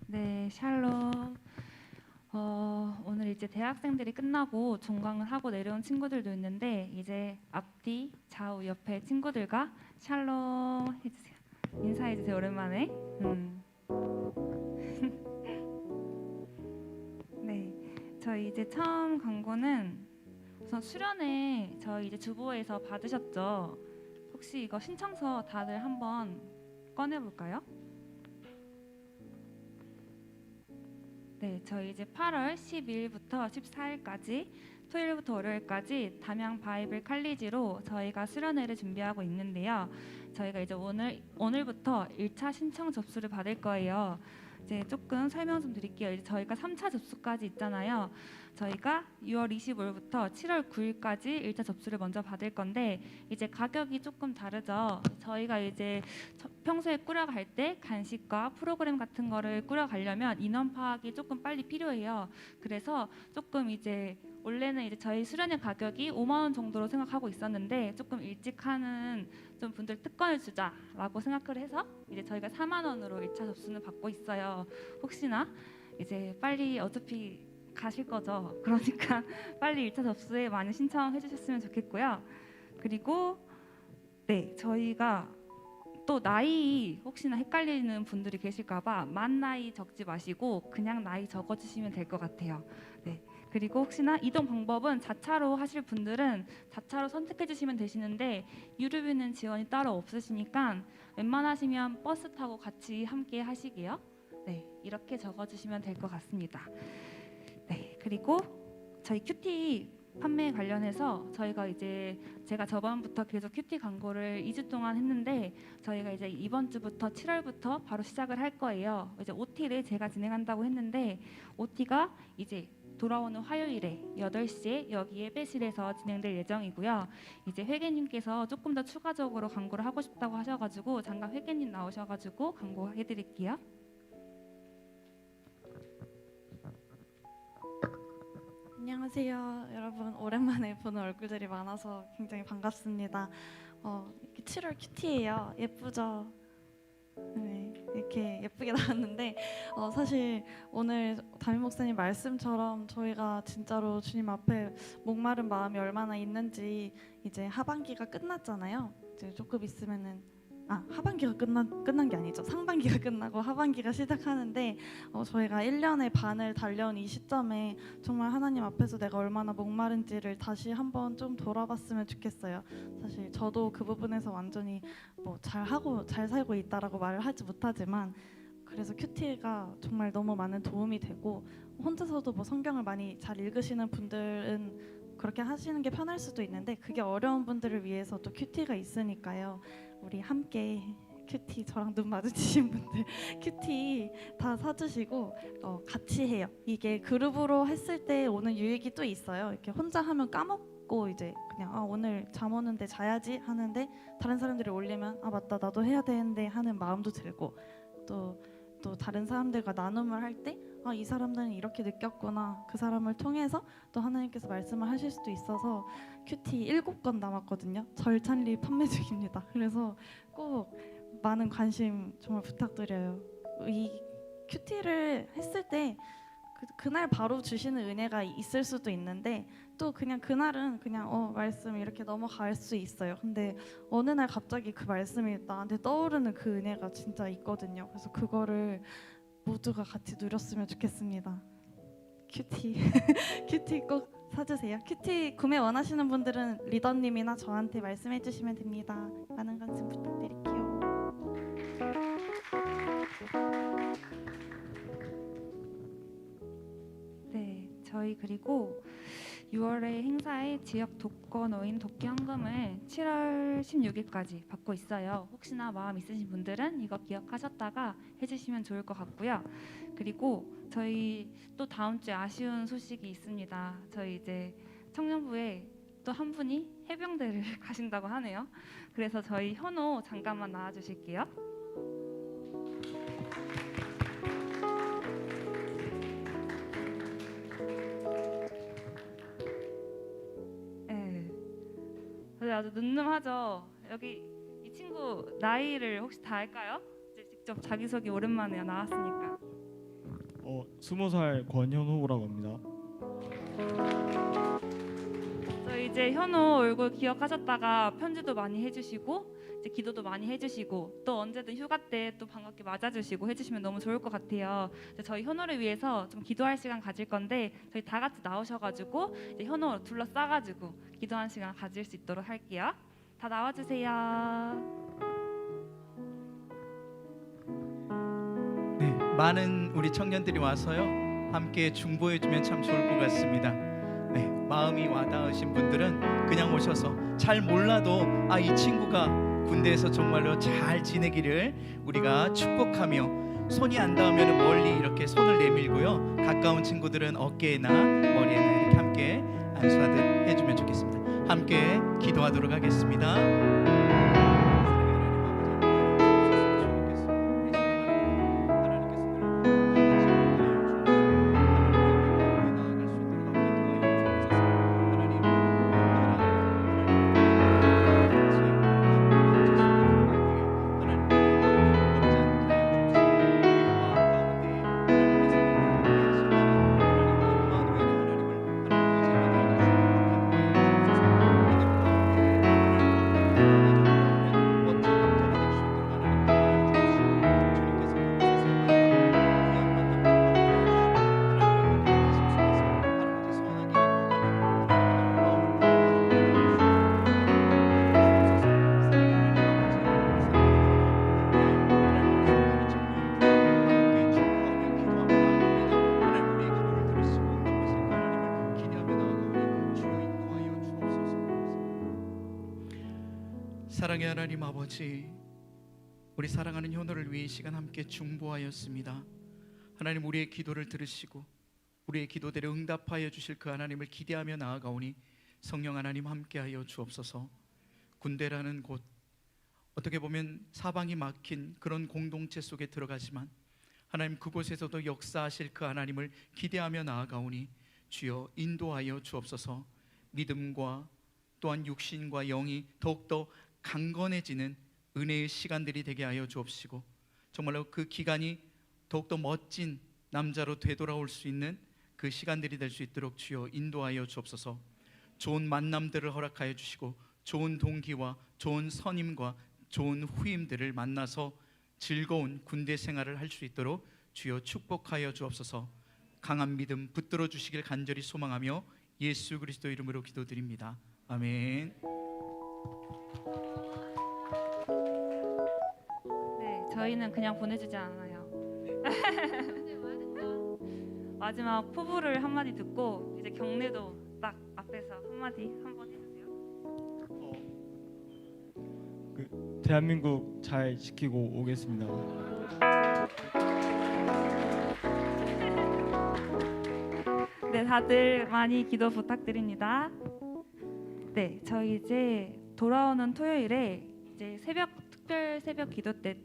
S3: 네, 샬롬. 오늘 이제 대학생들이 끝나고 종강을 하고 내려온 친구들도 있는데 이제 앞뒤 좌우 옆에 친구들과 샬롬 해주세요. 인사해주세요. 오랜만에. 네, 저희 이제 처음 광고는 우선 수련회 저희 이제 주보에서 받으셨죠? 혹시 이거 신청서 다들 한번 꺼내볼까요? 네, 저희 이제 8월 12일부터 14일까지 토요일부터 월요일까지 담양 바이블 칼리지로 저희가 수련회를 준비하고 있는데요. 저희가 이제 오늘부터 1차 신청 접수를 받을 거예요. 이제 조금 설명 좀 드릴게요. 이제 저희가 3차 접수까지 있잖아요. 저희가 6월 25일부터 7월 9일까지 1차 접수를 먼저 받을 건데 이제 가격이 조금 다르죠. 저희가 이제 평소에 꾸려갈 때 간식과 프로그램 같은 거를 꾸려가려면 인원 파악이 조금 빨리 필요해요. 그래서 조금 이제 원래는 이제 저희 수련회 가격이 5만 원 정도로 생각하고 있었는데 조금 일찍 하는 좀 분들 특권을 주자라고 생각을 해서 이제 저희가 4만 원으로 1차 접수는 받고 있어요. 혹시나 이제 빨리 어차피 가실 거죠. 그러니까 빨리 1차 접수에 많이 신청해 주셨으면 좋겠고요. 그리고 네, 저희가 또 나이 혹시나 헷갈리는 분들이 계실까봐 만 나이 적지 마시고 그냥 나이 적어주시면 될 것 같아요. 네. 그리고 혹시나 이동 방법은 자차로 하실 분들은 자차로 선택해 주시면 되시는데 유류비는 지원이 따로 없으시니까 웬만하시면 버스 타고 같이 함께 하시게요. 네, 이렇게 적어주시면 될 것 같습니다. 네, 그리고 저희 큐티 판매 관련해서 저희가 이제 제가 저번부터 계속 큐티 광고를 2주 동안 했는데 저희가 이제 이번 주부터 7월부터 바로 시작을 할 거예요. 이제 OT를 제가 진행한다고 했는데 OT가 이제 돌아오는 화요일에 8시에 여기 예배실에서 진행될 예정이고요. 이제 회계님께서 조금 더 추가적으로 광고를 하고 싶다고 하셔가지고 잠깐 회계님 나오셔가지고 광고해드릴게요.
S11: 안녕하세요, 여러분. 오랜만에 보는 얼굴들이 많아서 굉장히 반갑습니다. 7월 큐티예요. 예쁘죠? 네, 이렇게 예쁘게 나왔는데 사실 오늘 담임 목사님 말씀처럼 저희가 진짜로 주님 앞에 목마른 마음이 얼마나 있는지 이제 하반기가 끝났잖아요. 이제 조금 있으면은 하반기가 끝난 게 아니죠. 상반기가 끝나고 하반기가 시작하는데 저희가 1년의 반을 달려온 이 시점에 정말 하나님 앞에서 내가 얼마나 목마른지를 다시 한번 좀 돌아봤으면 좋겠어요. 사실 저도 그 부분에서 완전히 뭐 잘하고 잘 살고 있다라고 말을 하지 못하지만 그래서 큐티가 정말 너무 많은 도움이 되고 혼자서도 뭐 성경을 많이 잘 읽으시는 분들은 그렇게 하시는 게 편할 수도 있는데 그게 어려운 분들을 위해서 또 큐티가 있으니까요. 우리 함께 큐티 저랑 눈 마주치신 분들 큐티 다 사주시고 같이 해요. 이게 그룹으로 했을 때 오는 유익이 또 있어요. 이렇게 혼자 하면 까먹고 이제 그냥 오늘 잠 오는데 자야지 하는데 다른 사람들이 올리면 맞다 나도 해야 되는데 하는 마음도 들고 또 다른 사람들과 나눔을 할 때 이 사람들은 이렇게 느꼈구나. 그 사람을 통해서 또 하나님께서 말씀을 하실 수도 있어서 큐티 7권 남았거든요. 절찬리 판매 중입니다. 그래서 꼭 많은 관심 정말 부탁드려요. 이 큐티를 했을 때 그날 바로 주시는 은혜가 있을 수도 있는데 또 그냥 그날은 그냥 말씀 이렇게 넘어갈 수 있어요. 근데 어느 날 갑자기 그 말씀이 나한테 떠오르는 그 은혜가 진짜 있거든요. 그래서 그거를 모두가 같이 누렸으면 좋겠습니다. 큐티 큐티 꼭 사주세요. 큐티 구매 원하시는 분들은 리더님이나 저한테 말씀해 주시면 됩니다. 많은 관심 부탁드릴게요.
S3: 네, 저희 그리고 6월에 행사에 지역 독거노인 돕기 헌금을 7월 16일까지 받고 있어요. 혹시나 마음 있으신 분들은 이거 기억하셨다가 해주시면 좋을 것 같고요. 그리고 저희 또 다음 주에 아쉬운 소식이 있습니다. 저희 이제 청년부에 또 한 분이 해병대를 가신다고 하네요. 그래서 저희 현호 잠깐만 나와주실게요. 아주 늠름하죠. 여기 이 친구 나이를 혹시 다 알까요? 이제 직접 자기소개 오랜만에 나왔으니까.
S12: 20살 권현호라고 합니다.
S3: 저희 이제 현호 얼굴 기억하셨다가 편지도 많이 해주시고 이제 기도도 많이 해주시고 또 언제든 휴가 때 또 반갑게 맞아주시고 해주시면 너무 좋을 것 같아요. 저희 현호를 위해서 좀 기도할 시간 가질 건데 저희 다 같이 나오셔가지고 이제 현호 둘러싸가지고 기도하는 시간 가질 수 있도록 할게요. 다 나와주세요.
S9: 네, 많은 우리 청년들이 와서요 함께 중보해주면 참 좋을 것 같습니다. 네, 마음이 와닿으신 분들은 그냥 오셔서 잘 몰라도 이 친구가 군대에서 정말로 잘 지내기를 우리가 축복하며 손이 안 닿으면 멀리 이렇게 손을 내밀고요 가까운 친구들은 어깨나 머리에나 이렇게 함께 안수하듯 해주면 좋겠습니다. 함께 기도하도록 하겠습니다. 사랑의 하나님 아버지, 우리 사랑하는 효노를 위해 이 시간 함께 중보하였습니다. 하나님, 우리의 기도를 들으시고 우리의 기도대로 응답하여 주실 그 하나님을 기대하며 나아가오니 성령 하나님 함께하여 주옵소서. 군대라는 곳, 어떻게 보면 사방이 막힌 그런 공동체 속에 들어가지만 하나님, 그곳에서도 역사하실 그 하나님을 기대하며 나아가오니 주여 인도하여 주옵소서. 믿음과 또한 육신과 영이 더욱더 강건해지는 은혜의 시간들이 되게 하여 주옵시고, 정말로 그 기간이 더욱더 멋진 남자로 되돌아올 수 있는 그 시간들이 될 수 있도록 주여 인도하여 주옵소서. 좋은 만남들을 허락하여 주시고 좋은 동기와 좋은 선임과 좋은 후임들을 만나서 즐거운 군대 생활을 할 수 있도록 주여 축복하여 주옵소서. 강한 믿음 붙들어 주시길 간절히 소망하며 예수 그리스도 이름으로 기도드립니다. 아멘.
S3: 네, 저희는 그냥 보내주지 않아요. 마지막 포부를 한마디 듣고 이제 경례도 딱 앞에서 한마디 한번 해주세요.
S12: 대한민국 잘 지키고 오겠습니다.
S3: 네, 다들 많이 기도 부탁드립니다. 네, 저희 이제 돌아오는 토요일에 이제 특별 새벽 기도 때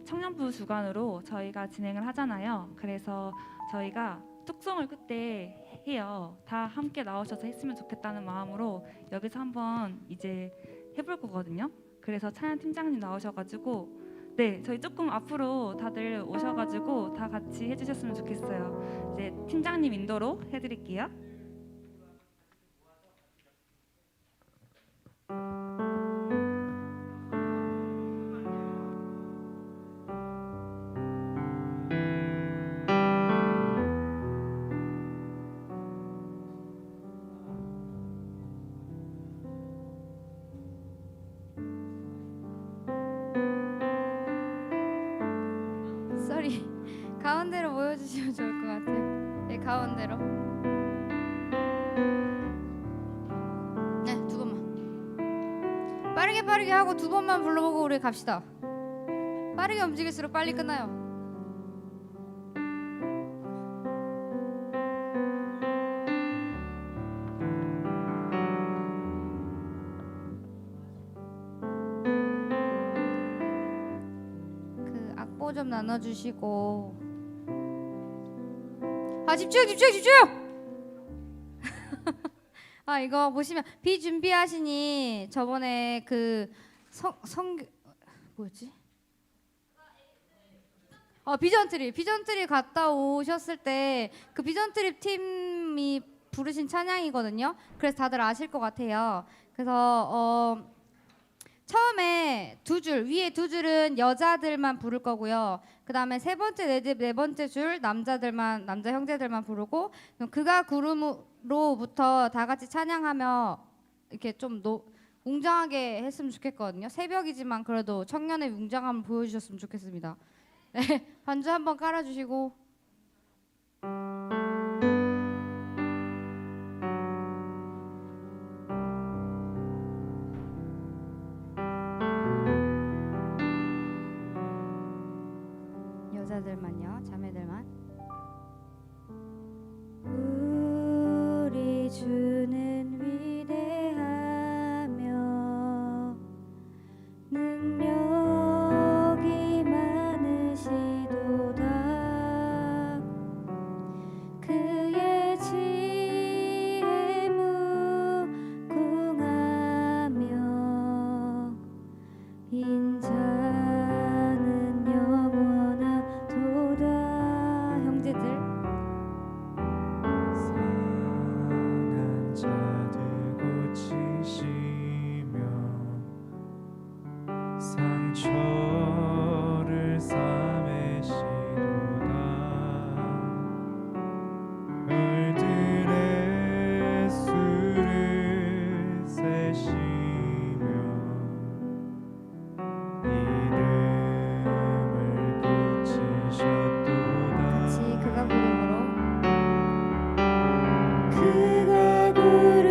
S3: 청년부 주관으로 저희가 진행을 하잖아요. 그래서 저희가 뚝송을 그때 해요. 다 함께 나오셔서 했으면 좋겠다는 마음으로 여기서 한번 이제 해볼 거거든요. 그래서 찬양 팀장님 나오셔가지고 네, 저희 조금 앞으로 다들 오셔가지고 다 같이 해주셨으면 좋겠어요. 이제 팀장님 인도로 해드릴게요.
S8: 쏘리 가운데로 모여주시면 좋을 것 같아요. 네, 가운데로. 네, 두 번만 빠르게 하고 두 번만 불러보고 우리 갑시다. 빠르게 움직일수록 빨리 끝나요. 그 악보 좀 나눠주시고. 아, 집중! 아, 이거 보시면 비준비하시니 저번에 그 뭐였지? 비전트립 갔다 오셨을 때 그 비전트립 팀이 부르신 찬양이거든요. 그래서 다들 아실 것 같아요. 그래서 처음에 두 줄, 위에 두 줄은 여자들만 부를 거고요. 그 다음에 세 번째, 네 번째 줄 남자 형제들만 부르고, 그가 구름으로부터 다 같이 찬양하며 이렇게 좀 웅장하게 했으면 좋겠거든요. 새벽이지만 그래도 청년의 웅장함을 보여주셨으면 좋겠습니다. 네, 반주 한번 깔아주시고. 여자들만요, 자매들만. 우리 주는 위대하며 능력이 많으시도다. 그의 지혜 무궁하며 인자는 영원하도다. 형제들,
S6: 상한 자들 고치시며 상처를 싸매시도다. 별들의 수를 세시며 이름을 붙이셨도다.
S8: 같이 그가 구름으로.
S2: 그가 구름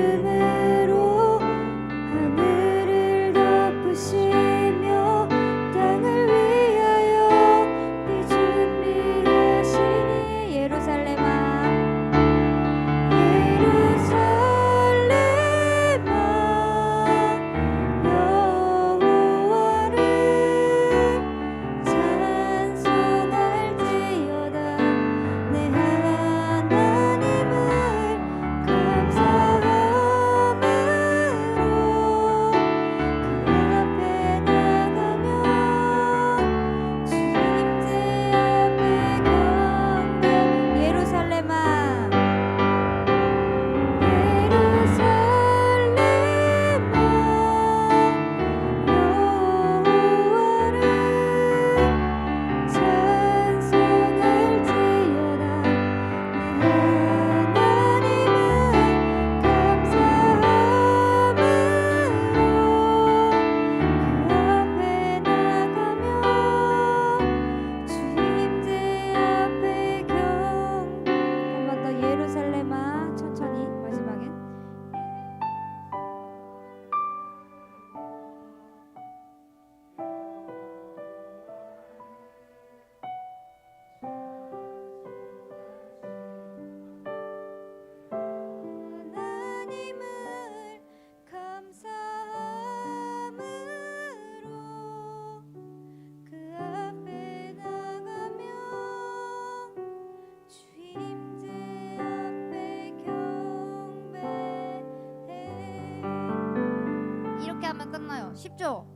S8: 쉽죠?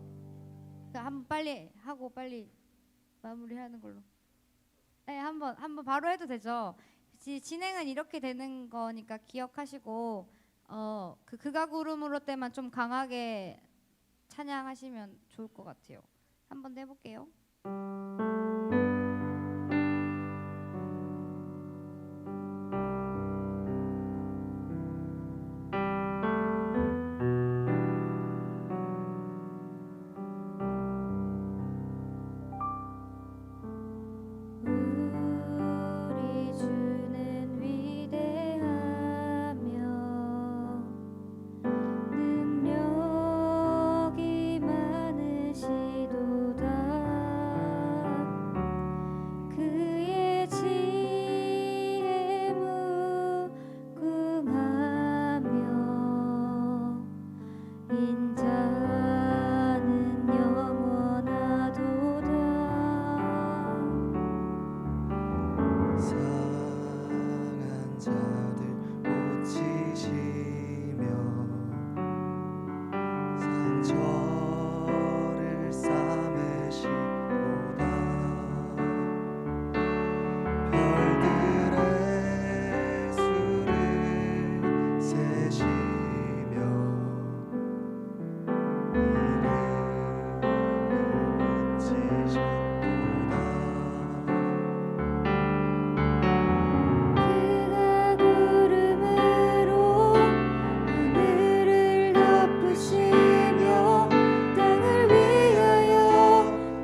S8: 한번 빨리 하고 빨리 마무리하는 걸로. 네, 한번 바로 해도 되죠. 진행은 이렇게 되는 거니까 기억하시고 그 그가 구름으로 때만 좀 강하게 찬양하시면 좋을 것 같아요. 한번 해볼게요.
S2: 우리 주는 위대하며 능력이 많으시도다. 그의 지혜 무궁하며 인자는 영원하도다.
S6: 상한 자들 고치시며 상처를 싸매시도다. 별들의 수를 세시며 이름을 고치셨도다.
S2: 그가 구름으로 하늘을 덮으시며 땅을 위하여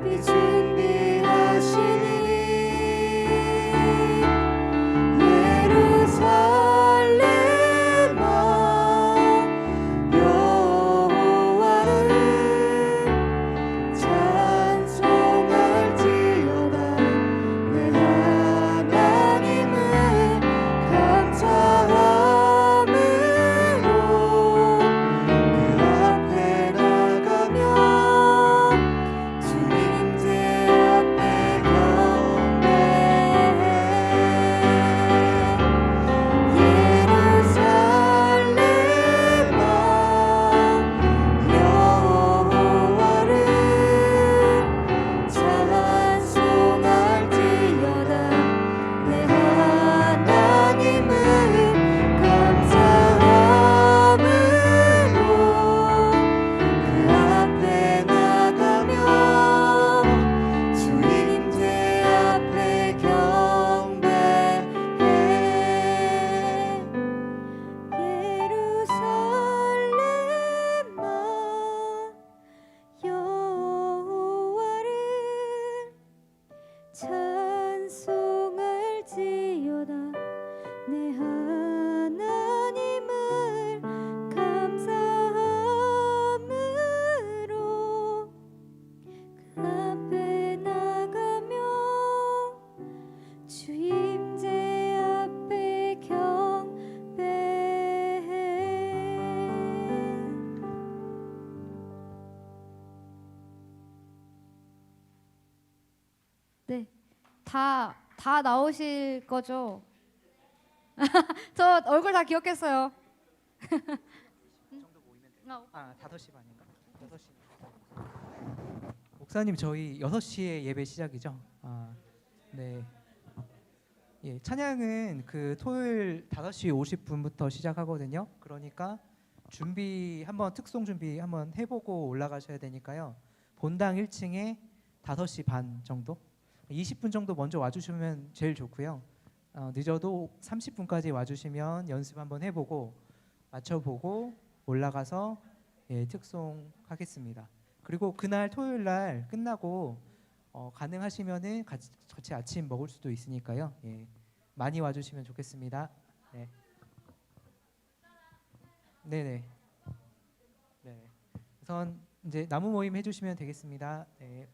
S2: 비 준비하시니 예루살렘아 여호와를 찬송할지어다. 내 하나님을 감사함으로 그 앞에 나가며 주님제 앞에 경배해. 예루살렘아 여호와를 찬송할지어다. 내 하나님을 감사함으로 그 앞에 나가며 주님제 앞에 경배해. 예루살렘아 여호와를 찬송할지어다. 내 하나님을 감사함으로 그 앞에 나가며 주임제 앞에 경배해.
S8: 네, 다 나오실 거죠? 저 얼굴 다 기억했어요.
S13: 5시 반인가? 6시. 목사님 저희 6시에 예배 시작이죠? 네. 예, 찬양은 그 토요일 5시 50분부터 시작하거든요. 그러니까 특송 준비 한번 해보고 올라가셔야 되니까요. 본당 1층에 5시 반 정도, 20분 정도 먼저 와주시면 제일 좋고요. 늦어도 30분까지 와주시면 연습 한번 해보고 맞춰보고 올라가서 특송 하겠습니다. 그리고 그날 토요일 날 끝나고 가능하시면은 같이 아침 먹을 수도 있으니까요. 예, 많이 와주시면 좋겠습니다. 네. 네네. 네. 우선 이제 나무 모임 해주시면 되겠습니다. 네.